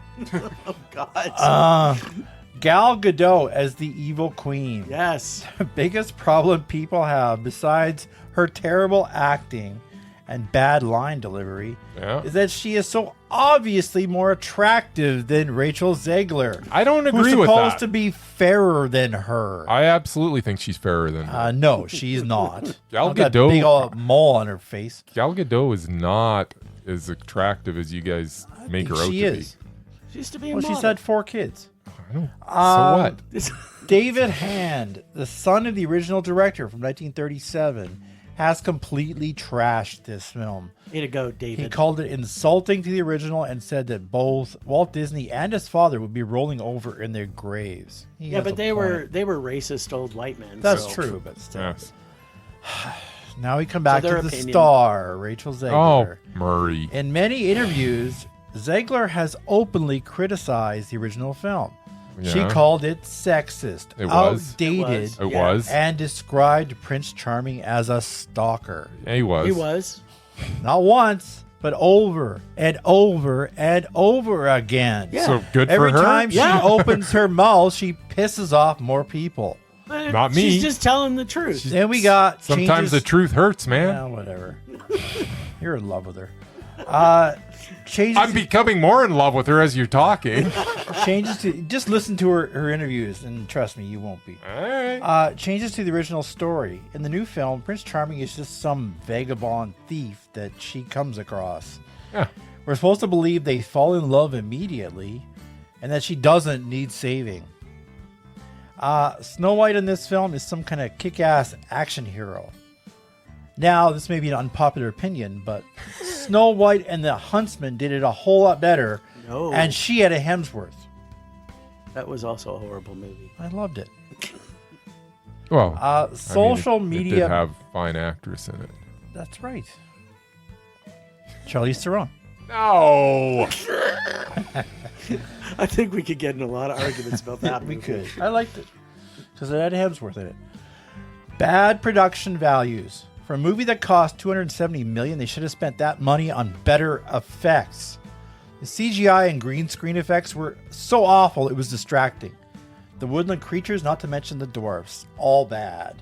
S2: Oh God.
S3: Gal Gadot as the evil queen.
S2: Yes.
S3: The biggest problem people have, besides her terrible acting and bad line delivery, is that she is so obviously more attractive than Rachel Zegler.
S1: I don't agree
S3: who's
S1: with that.
S3: supposed to be fairer than her.
S1: I absolutely think she's fairer than her.
S3: No, she's not.
S1: Gal
S3: Not that
S1: Gadot-
S3: big old mole on her face.
S1: Gal Gadot is not as attractive as you guys make her out
S3: She
S1: to
S3: is.
S2: She used to be a
S3: Well,
S2: model.
S3: she's had 4 kids.
S1: be. I don't. So what?
S3: David Hand, the son of the original director from 1937, has completely trashed this film.
S2: Way to go,
S3: He
S2: David.
S3: called it insulting to the original and said that both Walt Disney and his father would be rolling over in their graves. He
S2: Yeah,
S3: has
S2: but
S3: a
S2: they
S3: point.
S2: were racist old white men.
S3: That's
S2: so-
S3: true, but still.
S1: Yes.
S3: Now we come back
S2: their
S3: to the
S2: opinion.
S3: star, Rachel Zegler.
S1: Oh, Murray.
S3: In many interviews, Zegler has openly criticized the original film. She
S1: Yeah.
S3: called it sexist,
S1: It was.
S3: outdated,
S1: It
S2: Yeah.
S1: was.
S3: and described Prince Charming as a stalker.
S1: Yeah, he was.
S2: He was.
S3: Not once, but over and over and over again.
S2: Yeah.
S1: So good
S3: Every
S1: for her.
S3: time she
S2: Yeah.
S3: opens her mouth, she pisses off more people.
S2: But
S1: Not me.
S2: She's just telling the truth.
S3: Then we got
S1: Sometimes
S3: changes-
S1: the truth hurts, man.
S3: Yeah, whatever. You're in love with her. Changes.
S1: I'm becoming more in love with her as you're talking.
S3: Changes to just listen to her interviews, and trust me, you won't be.
S1: All right.
S3: Changes to the original story. In the new film, Prince Charming is just some vagabond thief that she comes across.
S1: Yeah.
S3: We're supposed to believe they fall in love immediately, and that she doesn't need saving. Snow White in this film is some kind of kick-ass action hero. Now, this may be an unpopular opinion, but Snow White and the Huntsman did it a whole lot better,
S2: No.
S3: and she had a Hemsworth.
S2: That was also a horrible movie.
S3: I loved it.
S1: Well, I mean,
S3: Social
S1: it
S3: media.
S1: did have fine actress in it.
S3: That's right. Charlize Theron.
S1: No.
S2: I think we could get in a lot of arguments about that.
S3: We
S2: movie.
S3: could. I liked it because it had Hemsworth in it. Bad production values. For a movie that cost $270 million, they should have spent that money on better effects. The CGI and green screen effects were so awful it was distracting. The woodland creatures, not to mention the dwarfs, all bad.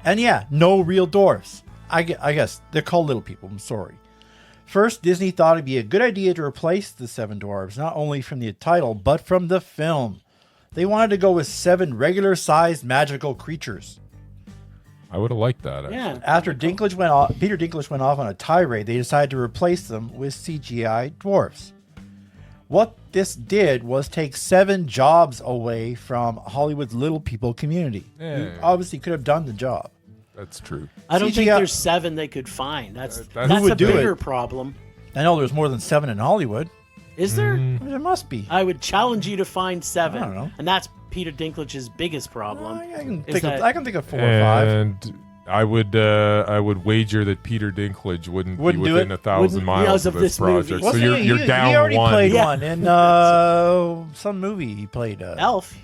S3: And yeah, no real dwarfs. I guess they're called little people. I'm sorry. First, Disney thought it'd be a good idea to replace the 7 dwarves, not only from the title, but from the film. They wanted to go with 7 regular-sized magical creatures.
S1: I would have liked that. Actually.
S2: Yeah.
S3: After Peter Dinklage went off on a tirade, they decided to replace them with CGI dwarfs. What this did was take 7 jobs away from Hollywood's little people community, who
S1: Yeah.
S3: obviously could have done the job.
S1: That's true.
S2: I don't think
S3: CGI
S2: there's 7 they could find. That's
S1: Who
S2: that's
S3: would
S2: a
S3: do
S2: bigger
S3: it?
S2: problem.
S3: I know there's more than 7 in Hollywood.
S2: Is there?
S3: There must be.
S2: I would challenge you to find 7.
S3: I don't know.
S2: And that's Peter Dinklage's biggest problem.
S3: I can
S2: is
S3: think of,
S2: that-
S3: I can think of 4 or 5.
S1: And I would wager that Peter Dinklage wouldn't be
S3: Wouldn't do
S1: within
S3: it?
S1: 1,000
S2: Wouldn't-
S1: miles
S2: because
S1: of
S2: of
S1: this
S2: this movie.
S1: project. So
S3: Wasn't
S1: you're
S3: he
S1: down
S3: he already
S1: one.
S3: played
S2: Yeah.
S3: one in some movie he played.
S2: Elf.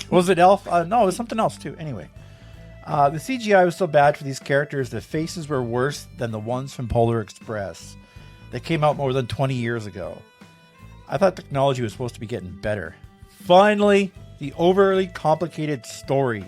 S3: Was it Elf? No, it was something else too. Anyway, the CGI was so bad for these characters, the faces were worse than the ones from Polar Express that came out more than 20 years ago. I thought technology was supposed to be getting better. Finally, the overly complicated story.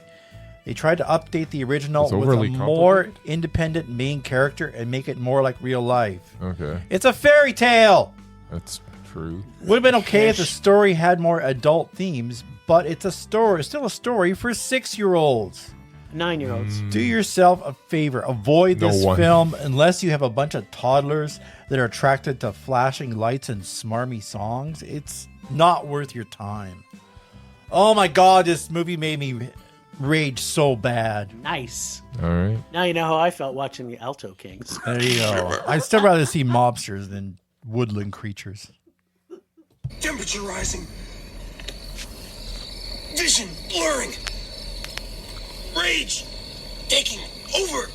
S3: They tried to update the original
S1: It's
S3: with a
S1: overly
S3: more
S1: complicated?
S3: independent main character and make it more like real life.
S1: Okay,
S3: It's a fairy tale!
S1: that's true.
S3: Would have been okay if the
S2: Ish.
S3: story had more adult themes, but it's still a story for 6-year-olds.
S2: 9-year-olds.
S3: Do yourself a favor. Avoid
S1: No
S3: this
S1: one.
S3: film unless you have a bunch of toddlers that are attracted to flashing lights and smarmy songs. It's not worth your time. Oh my god, this movie made me rage so bad.
S2: Nice.
S1: All right.
S2: Now you know how I felt watching the Alto Kings.
S3: There you go. I'd still rather see mobsters than woodland creatures.
S4: Temperature rising. Vision blurring. Rage taking over.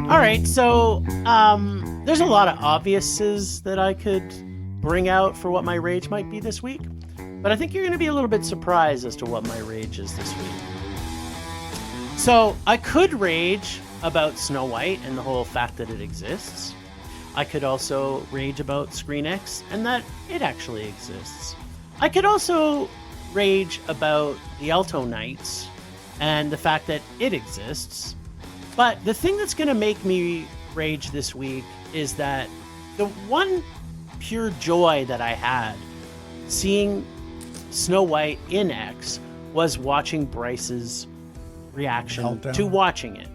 S2: All right, so there's a lot of obviouses that I could bring out for what my rage might be this week, but I think you're going to be a little bit surprised as to what my rage is this week. So I could rage about Snow White and the whole fact that it exists, I could also rage about Screen X and that it actually exists. I could also rage about the Alto Knights and the fact that it exists. But the thing that's going to make me rage this week is that the one pure joy that I had seeing Snow White in X was watching Bryce's reaction
S3: Meltdown.
S2: to watching it.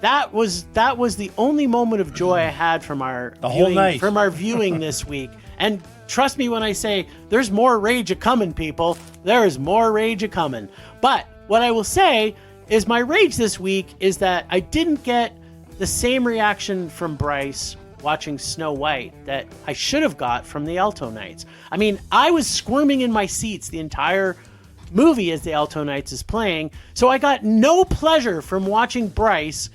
S2: That was the only moment of joy I had from our
S3: whole night.
S2: from our viewing this week. And trust me when I say there's more rage a-coming, people. There is more rage a-coming. But what I will say is my rage this week is that I didn't get the same reaction from Bryce watching Snow White that I should have got from the Alto Knights. I mean, I was squirming in my seats the entire movie as the Alto Knights is playing, so I got no pleasure from watching Bryce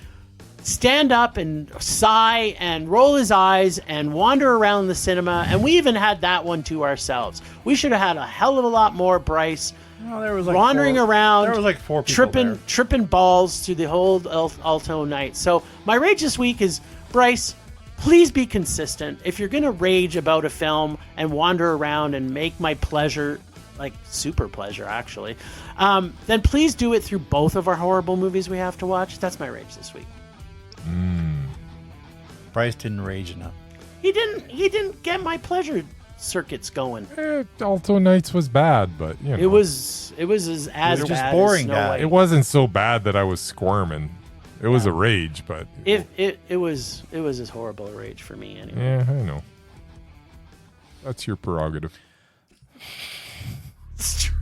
S2: stand up and sigh and roll his eyes and wander around the cinema, and we even had that one to ourselves. We should have had a hell of a lot more Bryce
S3: There was like
S2: wandering around.
S3: There was like 4 people
S2: tripping balls through the whole Alto Knights. So my rage this week is, Bryce, please be consistent. If you're going to rage about a film and wander around and make my pleasure, like super pleasure actually, then please do it through both of our horrible movies we have to watch. That's my rage this week.
S3: Bryce didn't rage enough.
S2: He didn't get my pleasure circuits going.
S1: Alto Knights was bad, but you know.
S2: It was as
S3: just
S2: bad
S3: boring,
S2: as Snow
S3: Dad.
S2: White.
S1: It wasn't so bad that I was squirming. It was a rage, but
S2: It was as horrible a rage for me anyway.
S1: yeah, I know. That's your prerogative.
S2: It's true.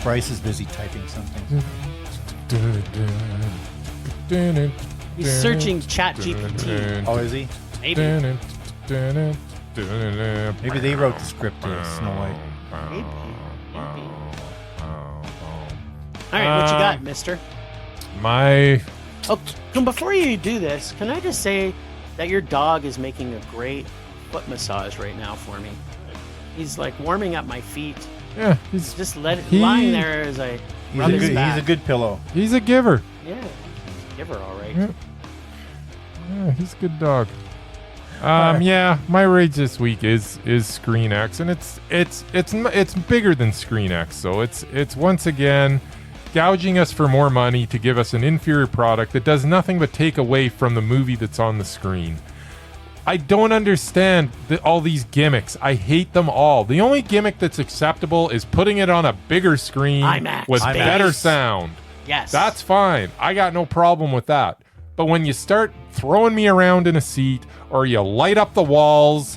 S3: Bryce is busy typing something.
S2: He's searching ChatGPT.
S3: Oh, is he?
S2: Maybe.
S3: Maybe they wrote the script to Snow White.
S2: Maybe. All right, what you got, mister?
S1: My
S2: Oh, before you do this, can I just say that your dog is making a great foot massage right now for me? He's like warming up my feet.
S1: yeah, he's
S2: Just lying there as I rub his back.
S3: He's a good pillow.
S1: he's a giver.
S2: Yeah, give her all right.
S1: Yeah, he's a good dog. Yeah, my rage this week is Screen X, and it's bigger than Screen X. So it's once again gouging us for more money to give us an inferior product that does nothing but take away from the movie that's on the screen. I don't understand all these gimmicks. I hate them all. The only gimmick that's acceptable is putting it on a bigger screen
S2: IMAX,
S1: with
S2: baby.
S1: better sound.
S2: Yes.
S1: That's fine. I got no problem with that. But when you start throwing me around in a seat, or you light up the walls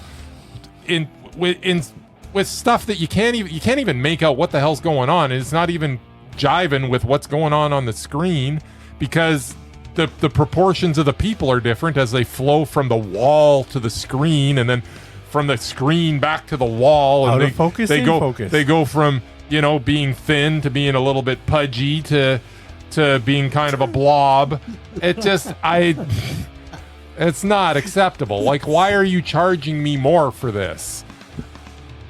S1: with stuff that you can't even make out what the hell's going on, and it's not even jiving with what's going on the screen, because the proportions of the people are different as they flow from the wall to the screen, and then from the screen back to the wall. And
S3: Out of focus,
S1: they
S3: in
S1: go
S3: focus.
S1: They go from being thin to being a little bit pudgy to being kind of a blob. It just it's not acceptable. Like, why are you charging me more for this?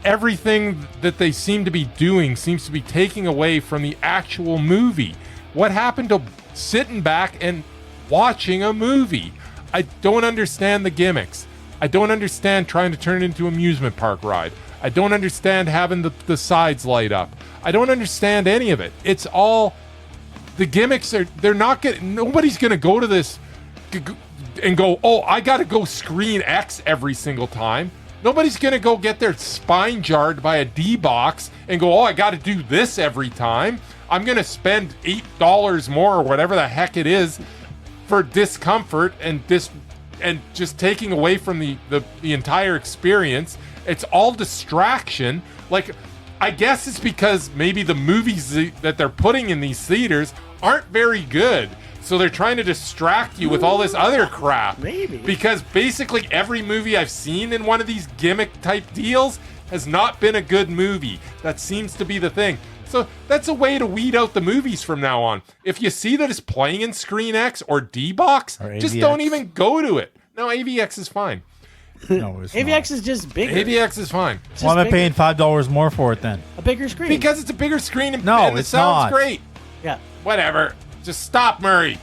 S1: Everything that they seem to be doing seems to be taking away from the actual movie. What happened to sitting back and watching a movie? I don't understand the gimmicks. I don't understand trying to turn it into an amusement park ride. I don't understand having the sides light up. I don't understand any of it. It's all the gimmicks nobody's gonna go to this and go, oh, I gotta go Screen X every single time. Nobody's gonna go get their spine jarred by a D-box and go, oh, I gotta do this every time. I'm gonna spend $8 more or whatever the heck it is for discomfort and just taking away from the entire experience. It's all distraction. Like, I guess it's because maybe the movies that they're putting in these theaters aren't very good. So they're trying to distract you with all this other crap.
S2: Maybe.
S1: Because basically every movie I've seen in one of these gimmick type deals has not been a good movie. That seems to be the thing. So that's a way to weed out the movies from now on. If you see that it's playing in Screen X or D-Box,
S3: Or
S1: just
S3: AVX.
S1: don't even go to it. No, AVX is fine.
S3: No, it's
S2: AVX is just bigger.
S1: AVX is fine.
S2: It's
S3: Why
S2: just
S3: am I
S2: bigger.
S3: paying $5 more for it then?
S2: A bigger screen.
S1: Because it's a bigger screen and,
S3: No,
S1: and the
S3: it's
S1: sound's
S3: not.
S1: great.
S2: yeah.
S1: Whatever. Just stop, Murray.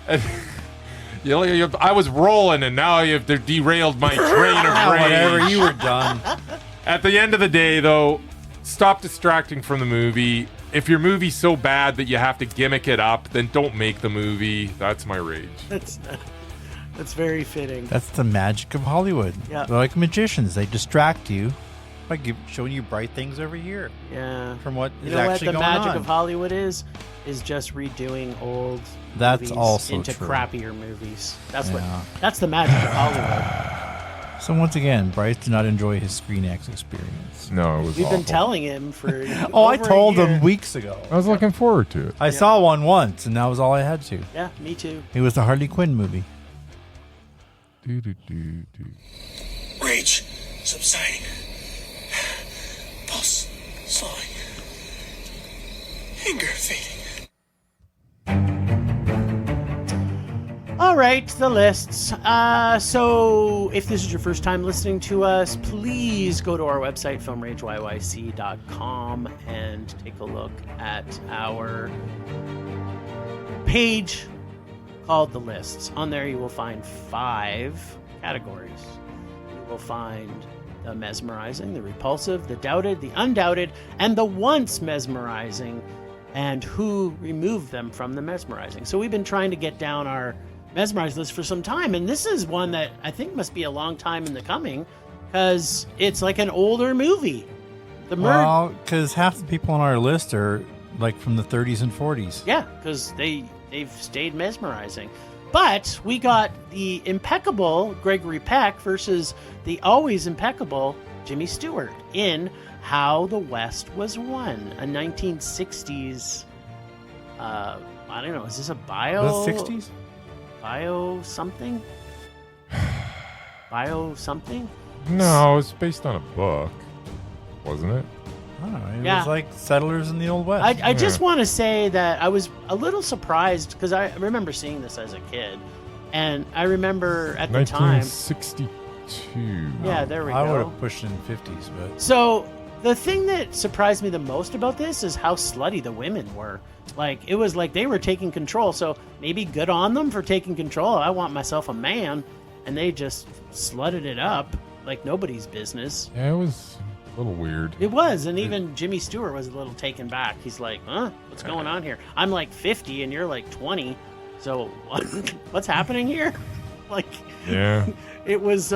S1: I was rolling, and now they've derailed my train of rage.
S3: Whatever, you were done.
S1: At the end of the day, though, stop distracting from the movie. If your movie's so bad that you have to gimmick it up, then don't make the movie. That's my rage.
S2: That's very fitting.
S3: That's the magic of Hollywood.
S2: Yeah.
S3: They're like magicians. They distract you by showing you bright things every year
S2: Yeah.
S3: from what
S2: You
S3: is
S2: know what
S3: actually
S2: the
S3: going
S2: magic
S3: on.
S2: of Hollywood is just redoing old
S3: That's
S2: movies
S3: also
S2: into
S3: true.
S2: crappier movies. That's
S3: Yeah.
S2: that's the magic of Hollywood.
S3: So once again, Bryce did not enjoy his Screen X experience.
S1: No, it was
S2: We've
S1: awful.
S2: been telling him for
S3: Oh, I
S2: over a
S3: told
S2: year.
S3: him weeks ago.
S1: I was looking forward to it.
S3: I saw one once, and that was all I had to.
S2: Yeah, me too.
S3: It was the Harley Quinn movie.
S4: Rage subsiding. Pulse slowing. Anger fading.
S2: All right, the lists. So if this is your first time listening to us, please go to our website, filmrageyyc.com, and take a look at our page called The Lists. On there you will find 5 categories. You will find the mesmerizing, the repulsive, the doubted, the undoubted, and the once mesmerizing, and who removed them from the mesmerizing. So we've been trying to get down our mesmerized list for some time, and this is one that I think must be a long time in the coming, because it's like an older movie.
S3: Well, because half the people on our list are like from the 30s and 40s.
S2: Yeah, because they've stayed mesmerizing. But we got the impeccable Gregory Peck versus the always impeccable Jimmy Stewart in How the West Was Won, a 1960s. I don't know. Is this a bio?
S3: The 60s?
S2: Bio something? Bio something?
S1: No, it's based on a book, wasn't it?
S3: I don't know. It
S2: Yeah.
S3: was like Settlers in the Old West.
S2: I just want to say that I was a little surprised because I remember seeing this as a kid, and I remember at the time.
S1: 1962.
S2: Yeah, there we
S3: I would
S2: go.
S3: have pushed in 50s, but
S2: So the thing that surprised me the most about this is how slutty the women were. Like, it was like they were taking control. So maybe good on them for taking control. I want myself a man, and they just slutted it up like nobody's business.
S1: Yeah, it was a little weird.
S2: It was, and even Jimmy Stewart was a little taken back. He's like, huh? What's going on here? I'm like 50 and you're like 20. So what's happening here? Like,
S1: Yeah.
S2: it was,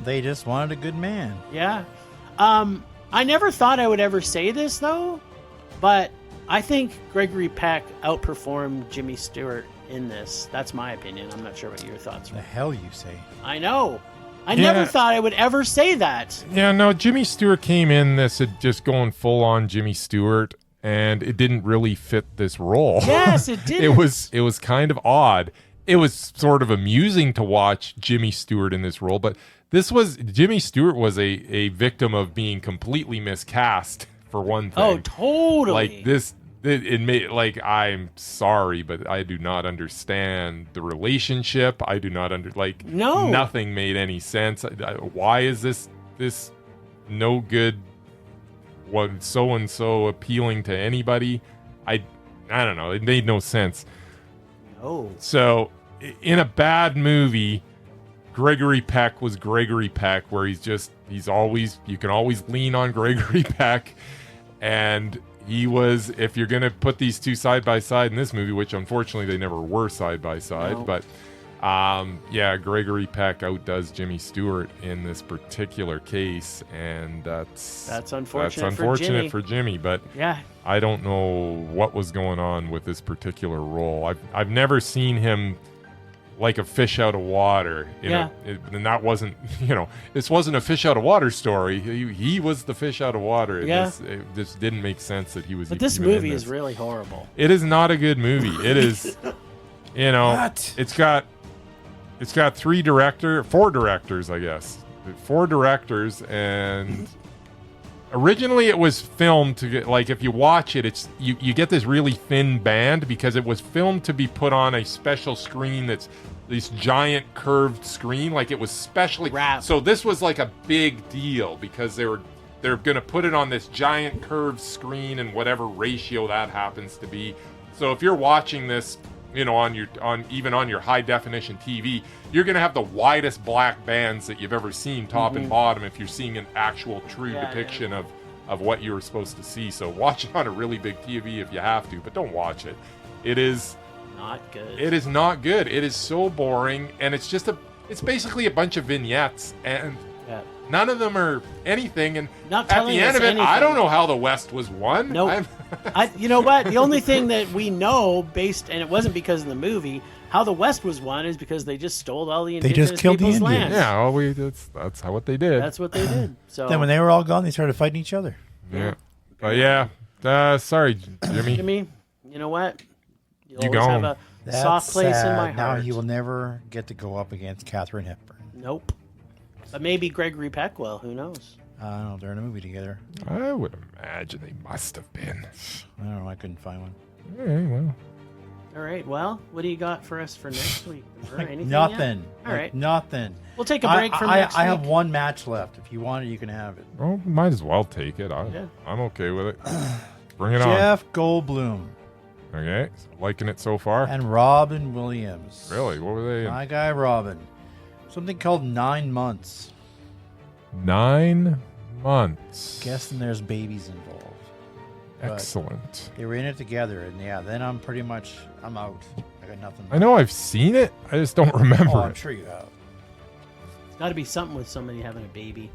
S3: they just wanted a good man.
S2: yeah. I never thought I would ever say this, though, but I think Gregory Peck outperformed Jimmy Stewart in this. That's my opinion. I'm not sure what your thoughts
S3: The
S2: were.
S3: hell you say?
S2: I know. I
S1: Yeah.
S2: never thought I would ever say that.
S1: Yeah, no, Jimmy Stewart came in this just going full on Jimmy Stewart, and it didn't really fit this role.
S2: Yes, it did.
S1: It was kind of odd. It was sort of amusing to watch Jimmy Stewart in this role, but Jimmy Stewart was a victim of being completely miscast for one thing.
S2: Oh, totally.
S1: Like this, it made, like, I'm sorry, but I do not understand the relationship. I do not
S2: No.
S1: nothing made any sense. Why is this no good? What so and so appealing to anybody? I don't know. It made no sense.
S2: Oh,
S1: So in a bad movie, Gregory Peck was Gregory Peck, where he's always, you can always lean on Gregory Peck. And he was, if you're going to put these two side by side in this movie, which unfortunately they never were side by side,
S2: No.
S1: but yeah, Gregory Peck outdoes Jimmy Stewart in this particular case. And that's
S2: unfortunate
S1: for Jimmy, but
S2: yeah.
S1: I don't know what was going on with this particular role. I've never seen him like a fish out of water. And that wasn't, this wasn't a fish out of water story. He was the fish out of water.
S2: Yeah.
S1: This didn't make sense that he was.
S2: But this
S1: even in
S2: movie
S1: this.
S2: is really horrible.
S1: It is not a good movie. It is,
S3: What?
S1: it's got 4 directors, I guess. 4 directors, and Originally, it was filmed to get, like, if you watch it, it's you get this really thin band because it was filmed to be put on a special screen that's this giant curved screen. Like, it was specially
S2: Wrapped.
S1: So this was like a big deal because they're going to put it on this giant curved screen and whatever ratio that happens to be. So if you're watching this, you know, on your high definition TV, you're going to have the widest black bands that you've ever seen, top and bottom, if you're seeing an actual true depiction of what you were supposed to see. So watch it on a really big TV if you have to, but don't watch it. It is
S2: not good.
S1: It is not good. It is so boring, and it's basically a bunch of vignettes, and none of them are anything. And
S2: Not
S1: at the
S2: telling
S1: end
S2: us
S1: of it, I
S2: anything.
S1: don't know how the West was won.
S2: Nope. You know what? The only thing that we know and it wasn't because of the movie, how the West was won is because they just stole all the indigenous
S3: just killed the
S2: people's
S3: Indians.
S2: land.
S1: Yeah, that's how what they did.
S2: That's what they did. So
S3: Then when they were all gone, they started fighting each other.
S1: Yeah. But yeah. Sorry, Jimmy.
S2: Jimmy, you know what? You'll
S1: You
S2: always
S1: gone.
S2: have a soft place in my
S3: Now
S2: heart.
S3: he will never get to go up against Katharine Hepburn.
S2: Nope. But maybe Gregory Peck will. Who knows?
S3: I don't know. They're in a movie together.
S1: I would imagine they must have been.
S3: I don't know. I couldn't find one.
S1: All right, well.
S2: All right. Well, what do you got for us for next week? Or anything
S3: Nothing.
S2: Yet? All right.
S3: Nothing.
S2: We'll take a break from next
S3: I
S2: week.
S3: have one match left. If you want it, you can have it.
S1: Well, might as well take it. I'm okay with it. Bring it on.
S3: Jeff Goldblum
S1: Okay. Liking it so far?
S3: and Robin Williams.
S1: Really? What were they in?
S3: My guy Robin. Something called 9 Months.
S1: 9 months.
S3: Guessing there's babies involved. But
S1: Excellent.
S3: they were in it together, and then I'm out. I got nothing.
S1: I know I've seen it. I just don't remember
S3: Oh, I'm
S1: it.
S3: sure you have.
S2: It's got to be something with somebody having a baby.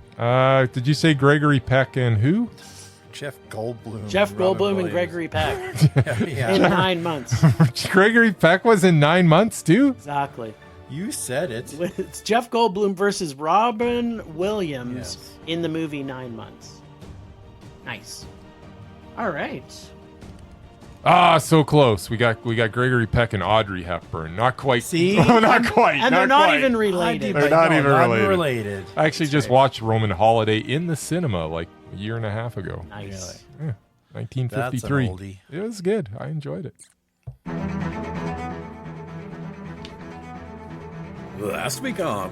S1: Did you say Gregory Peck and who?
S3: Jeff Goldblum.
S2: Jeff
S3: Robin
S2: Goldblum and
S3: Williams.
S2: Gregory Peck
S3: Yeah.
S2: in 9 months.
S1: Gregory Peck was in 9 months too?
S2: Exactly.
S3: You said it.
S2: It's Jeff Goldblum versus Robin Williams
S3: Yes.
S2: in the movie 9 months. Nice. All right.
S1: Ah, so close. We got Gregory Peck and Audrey Hepburn. Not quite.
S3: See?
S1: Not quite.
S2: And they're not
S1: quite.
S2: even related.
S1: They're not even related.
S3: related.
S1: I actually just watched Roman Holiday in the cinema like a year and a half ago.
S2: Nice.
S1: Yeah,
S3: That's an
S1: 1953.
S3: oldie.
S1: It was good. I enjoyed it.
S5: Last week on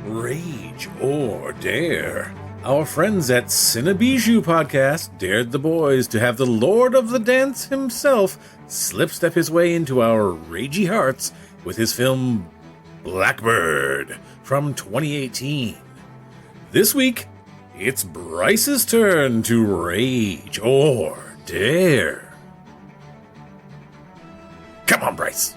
S5: Rage or Dare, our friends at Cinebijou Podcast dared the boys to have the Lord of the Dance himself slip-step his way into our ragey hearts with his film Blackbird from 2018. This week, it's Bryce's turn to Rage or Dare. Come on, Bryce.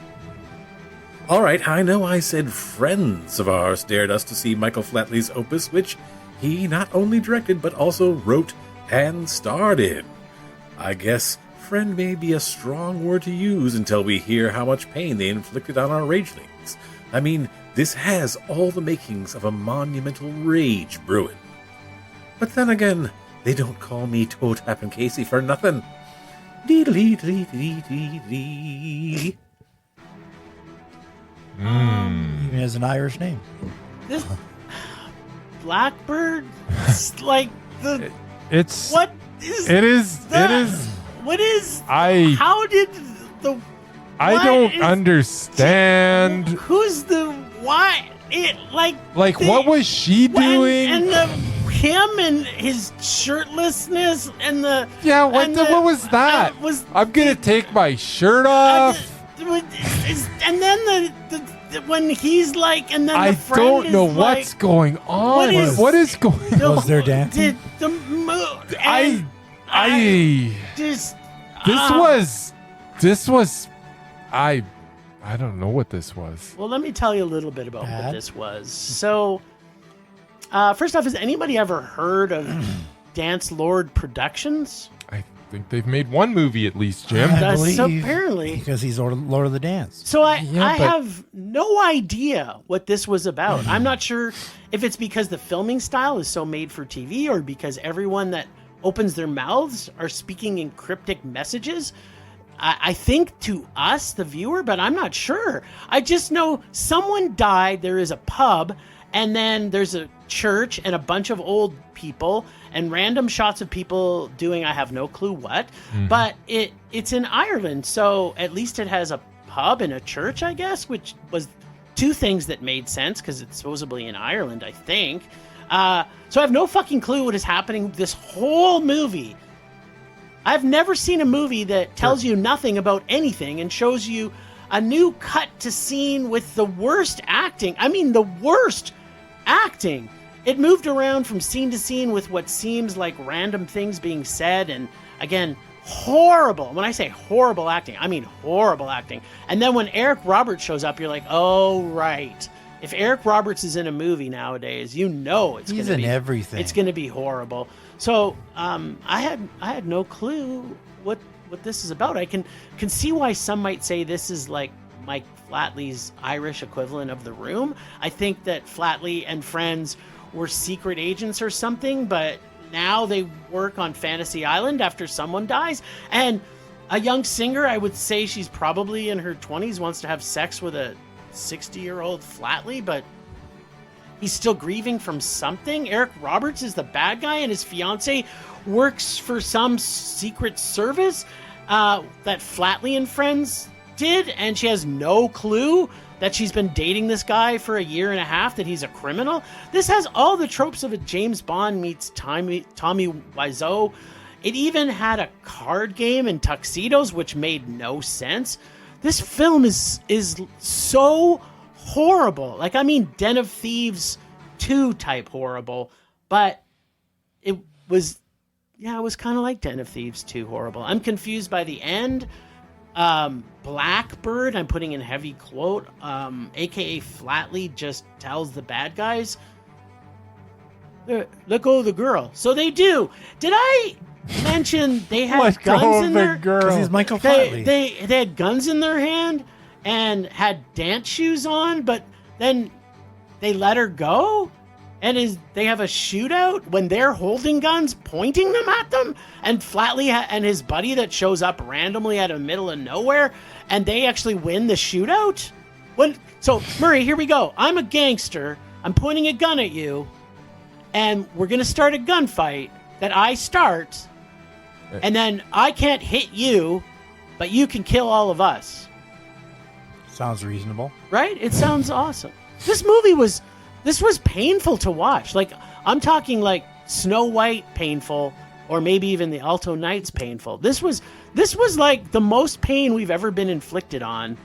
S5: All right, I know I said friends of ours dared us to see Michael Flatley's opus, which he not only directed but also wrote and starred in. I guess friend may be a strong word to use until we hear how much pain they inflicted on our ragelings. I mean, this has all the makings of a monumental rage brewing. But then again, they don't call me Toe Tap and Casey for nothing. Dee-dee-dee-dee-dee-dee.
S3: Even has an Irish name.
S2: This Blackbird, like the
S1: It's
S2: what is
S1: It is.
S2: the-
S1: It is.
S2: What is?
S1: I
S2: How did the?
S1: I
S2: what
S1: don't
S2: is-
S1: understand.
S2: Who's the why? It like
S1: What was she doing?
S2: And the him and his shirtlessness and the
S1: Yeah, what
S2: and
S1: what was that? I'm gonna take my shirt off.
S2: And then the when he's like, and then
S1: I
S2: the friend
S1: don't know
S2: is
S1: what's
S2: like,
S1: going on.
S2: What is
S1: going on?
S3: Was there dancing?
S2: The mood.
S1: I
S2: Just
S1: this was I don't know what this was.
S2: well, let me tell you a little bit about what
S3: Bad?
S2: this was. So, first off, has anybody ever heard of Dance Lord Productions?
S1: I think they've made one movie at least, Jim.
S3: I
S2: So
S3: believe
S2: apparently,
S3: because he's Lord of the Dance.
S2: so I
S1: Yeah, but-
S2: have no idea what this was about. I'm not sure if it's because the filming style is so made for TV or because everyone that opens their mouths are speaking in cryptic messages. I think to us, the viewer, but I'm not sure. I just know someone died. There is a pub, and then there's a church and a bunch of old people and random shots of people doing I have no clue what. But it's in Ireland, so at least it has a pub and a church, I guess, which was two things that made sense because it's supposedly in Ireland, I think. So I have no fucking clue what is happening this whole movie. I've never seen a movie that tells you nothing about anything and shows you a new cut to scene with the worst acting. I mean, the worst acting. It moved around from scene to scene with what seems like random things being said. And again, horrible. When I say horrible acting, I mean horrible acting. And then when Eric Roberts shows up, you're like, oh, right. If Eric Roberts is in a movie nowadays, you know it's going to be
S3: everything.
S2: It's going to be horrible. So I had no clue what this is about. I can see why some might say this is like Mike Flatley's Irish equivalent of The Room. I think that Flatley and friends were secret agents or something, but now they work on Fantasy Island after someone dies. And a young singer, I would say she's probably in her 20s, wants to have sex with a 60-year-old Flatley, but he's still grieving from something. Eric Roberts is the bad guy, and his fiance works for some secret service that Flatley and friends did, and she has no clue that she's been dating this guy for a year and a half, that he's a criminal. This has all the tropes of a James Bond meets Tommy Wiseau. It even had a card game and tuxedos, which made no sense. This film is so horrible. Like, I mean, Den of Thieves 2 type horrible, but it was kind of like Den of Thieves 2 horrible. I'm confused by the end. Blackbird, I'm putting in heavy quote, aka Flatley, just tells the bad guys, let go of the girl. So they do. Did I mention they had guns in their...
S3: Because he's Michael Flatley.
S2: They had guns in their hand and had dance shoes on, but then they let her go? And they have a shootout when they're holding guns, pointing them at them? And Flatley and his buddy that shows up randomly out of the middle of nowhere, and they actually win the shootout? So, Murray, here we go. I'm a gangster. I'm pointing a gun at you, and we're going to start a gunfight that I start, and then I can't hit you, but you can kill all of us.
S3: Sounds reasonable.
S2: Right? It sounds awesome. This was painful to watch. Like, I'm talking like Snow White painful, or maybe even the Alto Knights painful. This was like the most pain we've ever been inflicted on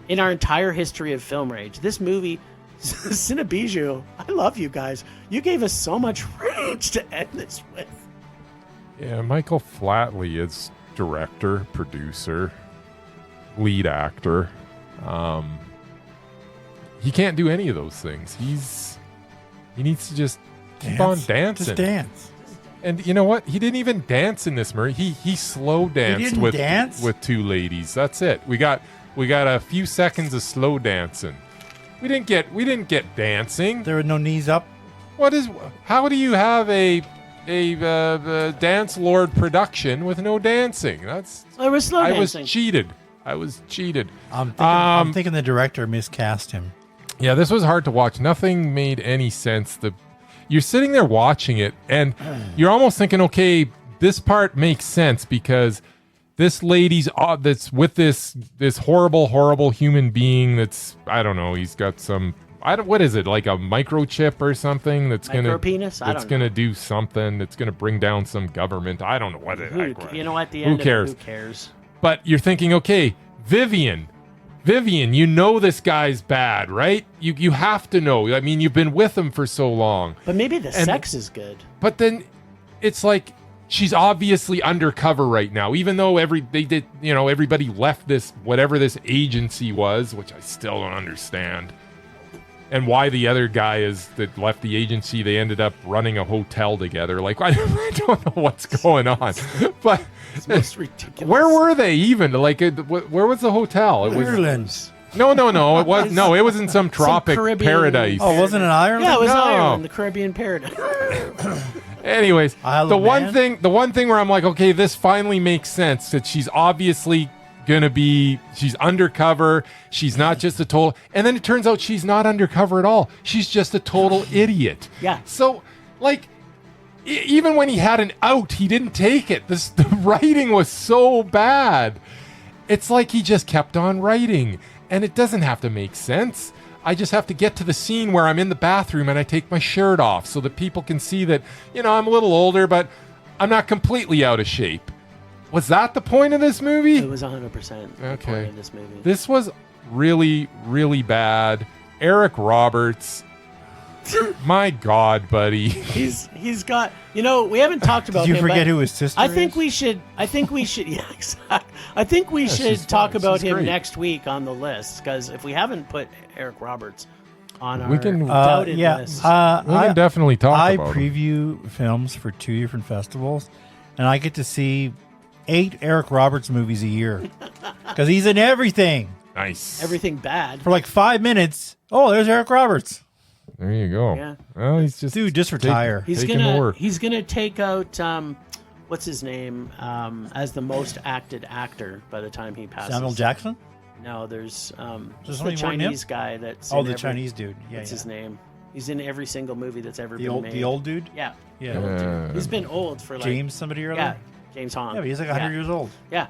S2: in our entire history of Film Rage. This movie, Cinebijou, I love you guys. You gave us so much rage to end this with.
S1: Yeah, Michael Flatley is director, producer, lead actor. He can't do any of those things. He needs to just keep on dancing.
S3: Just dance.
S1: And you know what? He didn't even dance in this, Murray. He slow danced with two ladies. That's it. We got a few seconds of slow dancing. We didn't get dancing.
S3: There were no knees up.
S1: How do you have a Dance Lord production with no dancing?
S2: There was slow dancing.
S1: I was cheated.
S3: I'm thinking the director miscast him.
S1: Yeah, this was hard to watch. Nothing made any sense. You're sitting there watching it, and you're almost thinking, okay, this part makes sense because this lady's that's with this horrible, horrible human being that's, I don't know, he's got some, what is it, like a microchip or something that's gonna do something that's gonna bring down some government. I don't know what it is.
S2: You know, at the end, who cares?
S1: But you're thinking, okay, Vivian, you know this guy's bad, right? You have to know. I mean, you've been with him for so long.
S2: But maybe the sex is good.
S1: But then it's like she's obviously undercover right now, even though everybody left this, whatever this agency was, which I still don't understand. And why the other guy that left the agency, they ended up running a hotel together. Like, I don't know what's going on. But
S2: it's most ridiculous.
S1: Where were they even? Like, where was the hotel? It was
S3: Ireland.
S1: No. It was in some tropic paradise.
S3: Oh, wasn't it Ireland?
S2: Yeah, it was Ireland, the Caribbean paradise.
S1: Anyways, the one thing where I'm like, okay, this finally makes sense, that she's obviously she's undercover. She's not just a total, and then it turns out she's not undercover at all. She's just a total idiot.
S2: Yeah.
S1: So, like, even when he had an out, he didn't take it. The writing was so bad. It's like he just kept on writing, and it doesn't have to make sense. I just have to get to the scene where I'm in the bathroom and I take my shirt off so that people can see that, I'm a little older, but I'm not completely out of shape. Was that the point of this movie?
S2: It was 100% the point of this movie.
S1: This was really, really bad. Eric Roberts, my God, buddy.
S2: He's got, we haven't talked about him.
S3: Did you forget who his sister
S2: I
S3: is?
S2: think we should, yeah, exactly. I think we should talk about him next week on the list, because if we haven't put Eric Roberts on our doubted list.
S1: We can definitely talk about
S3: I preview films for 2 different festivals, and I get to see 8 Eric Roberts movies a year because he's in everything.
S1: Nice.
S2: Everything bad.
S3: For like 5 minutes. Oh, there's Eric Roberts.
S1: There you go.
S2: Yeah.
S1: Well, he's just
S3: retire.
S2: He's gonna take out what's his name as the most acted actor by the time he passes.
S3: Samuel Jackson?
S2: No, there's
S3: There's
S2: the
S3: only one
S2: Chinese guy that's
S3: Chinese dude. Yeah,
S2: what's his name? He's in every single movie that's ever
S3: The
S2: been
S3: old
S2: made.
S3: the old dude?
S2: Yeah.
S3: Yeah.
S2: The old dude. He's been old for like
S3: James somebody or other?
S2: Yeah, James Hong.
S3: Yeah, but he's like 100 years old.
S2: Yeah.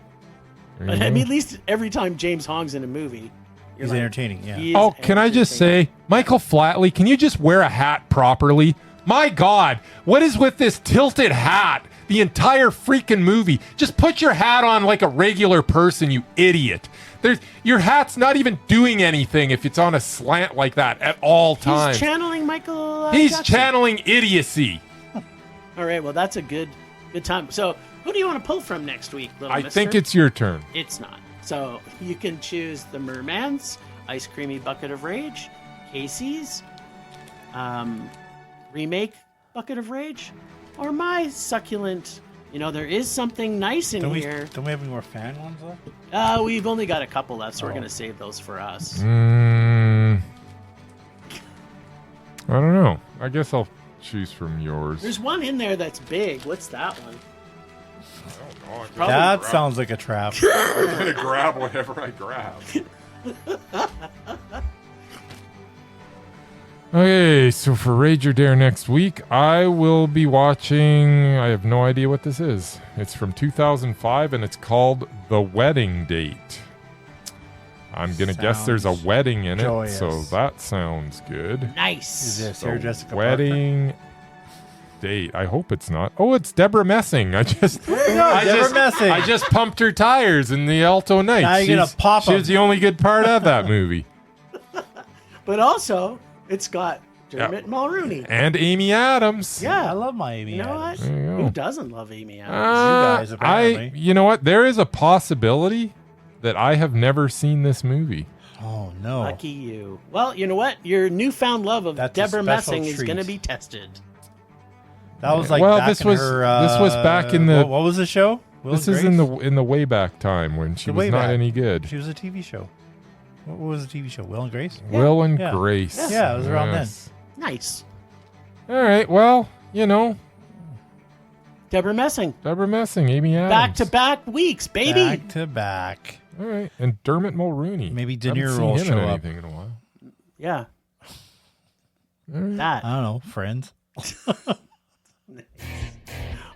S1: There you
S2: I
S1: go.
S2: mean, at least every time James Hong's in a movie, you're
S3: He's
S2: like,
S3: entertaining, yeah.
S2: he is
S1: Oh, can I just
S2: entertaining.
S1: say, Michael Flatley, can you just wear a hat properly? My God, what is with this tilted hat? The entire freaking movie. Just put your hat on like a regular person, you idiot. Your hat's not even doing anything if it's on a slant like that at all times.
S2: He's channeling Michael
S1: He's
S2: Jackson.
S1: channeling idiocy.
S2: All right, well, that's a good time. So, who do you want to pull from next week, little
S1: I
S2: mister?
S1: think it's your turn.
S2: It's not. So, you can choose the Merman's Ice Creamy Bucket of Rage, Casey's remake Bucket of Rage, or my succulent. There is something nice in here.
S3: Don't we have any more fan ones left?
S2: We've only got a couple left, so we're going to save those for us.
S1: I don't know. I guess I'll choose from yours.
S2: There's one in there that's big. What's that one?
S3: That sounds like a trap.
S1: I'm going to grab whatever I grab. Okay, so for Rage or Dare next week, I will be watching... I have no idea what this is. It's from 2005, and it's called The Wedding Date. I'm going to guess there's a wedding in it, so that sounds good.
S2: Nice.
S3: Is this Sarah Jessica
S1: Wedding Date. I hope it's not. Oh, it's Deborah Messing. I just pumped her tires in the Alto Knights.
S3: Now you're going to pop
S1: She was the only good part of that movie.
S2: But also... It's got Dermot Mulroney.
S1: And Amy Adams.
S2: Yeah.
S3: I love my Amy
S2: You know
S3: Adams.
S2: what?
S1: There you go.
S2: Who doesn't love Amy Adams?
S3: You guys, apparently.
S1: You know what? There is a possibility that I have never seen this movie.
S3: Oh, no.
S2: Lucky you. Well, you know what? Your newfound love of
S3: That's a
S2: Deborah
S3: special
S2: Messing is
S3: treat.
S2: going to be tested.
S3: That was like back
S1: this
S3: in
S1: was
S3: her,
S1: this was back in the
S3: what was the show?
S1: this is in the way back time when she was not any good.
S3: She was a TV show. What was the TV show? Will and Grace?
S1: Will and
S3: Yeah.
S1: Grace.
S3: Yeah, it was around
S1: Yes.
S2: Nice.
S1: All right. Well,
S2: Deborah Messing.
S1: Deborah Messing, Amy Adams.
S2: Back-to-back weeks, baby.
S3: Back to back.
S1: All right, and Dermot Mulroney.
S3: Maybe De
S1: Haven't
S3: Niro
S1: seen
S3: will
S1: him
S3: show
S1: in
S3: up.
S1: anything in a while.
S2: Yeah. That.
S3: I don't know. Friends.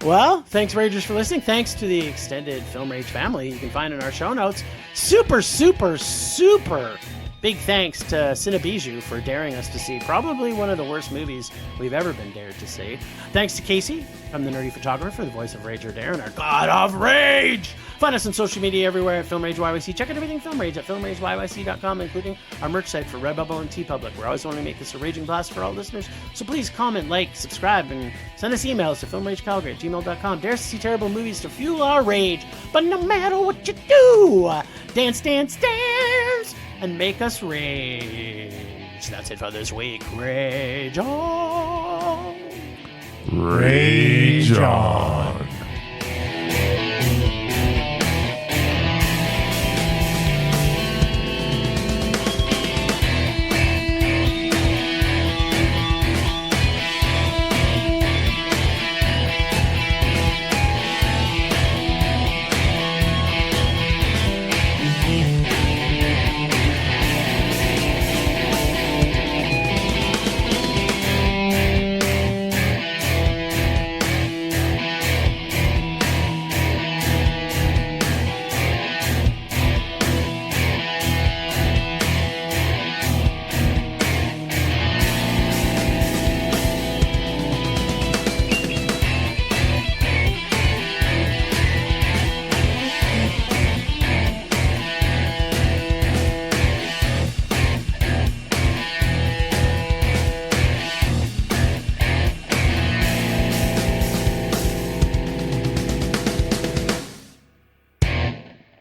S2: Well, thanks, Ragers, for listening. Thanks to the extended Film Rage family. You can find in our show notes. Super, super, super big thanks to Cinebijou for daring us to see probably one of the worst movies we've ever been dared to see. Thanks to Casey from The Nerdy Photographer, the voice of Rage or Dare, and our God of Rage. Find us on social media everywhere at Film Rage YYC. Check out everything Film Rage at filmrageyyc.com, including our merch site for Redbubble and TeePublic. We're always wanting to make this a raging blast for all listeners, so please comment, like, subscribe, and send us emails to filmragecalgary@gmail.com. Dare us to see terrible movies to fuel our rage, but no matter what you do, dance, dance, dance, and make us rage. That's it for this week. Rage on.
S1: Rage on.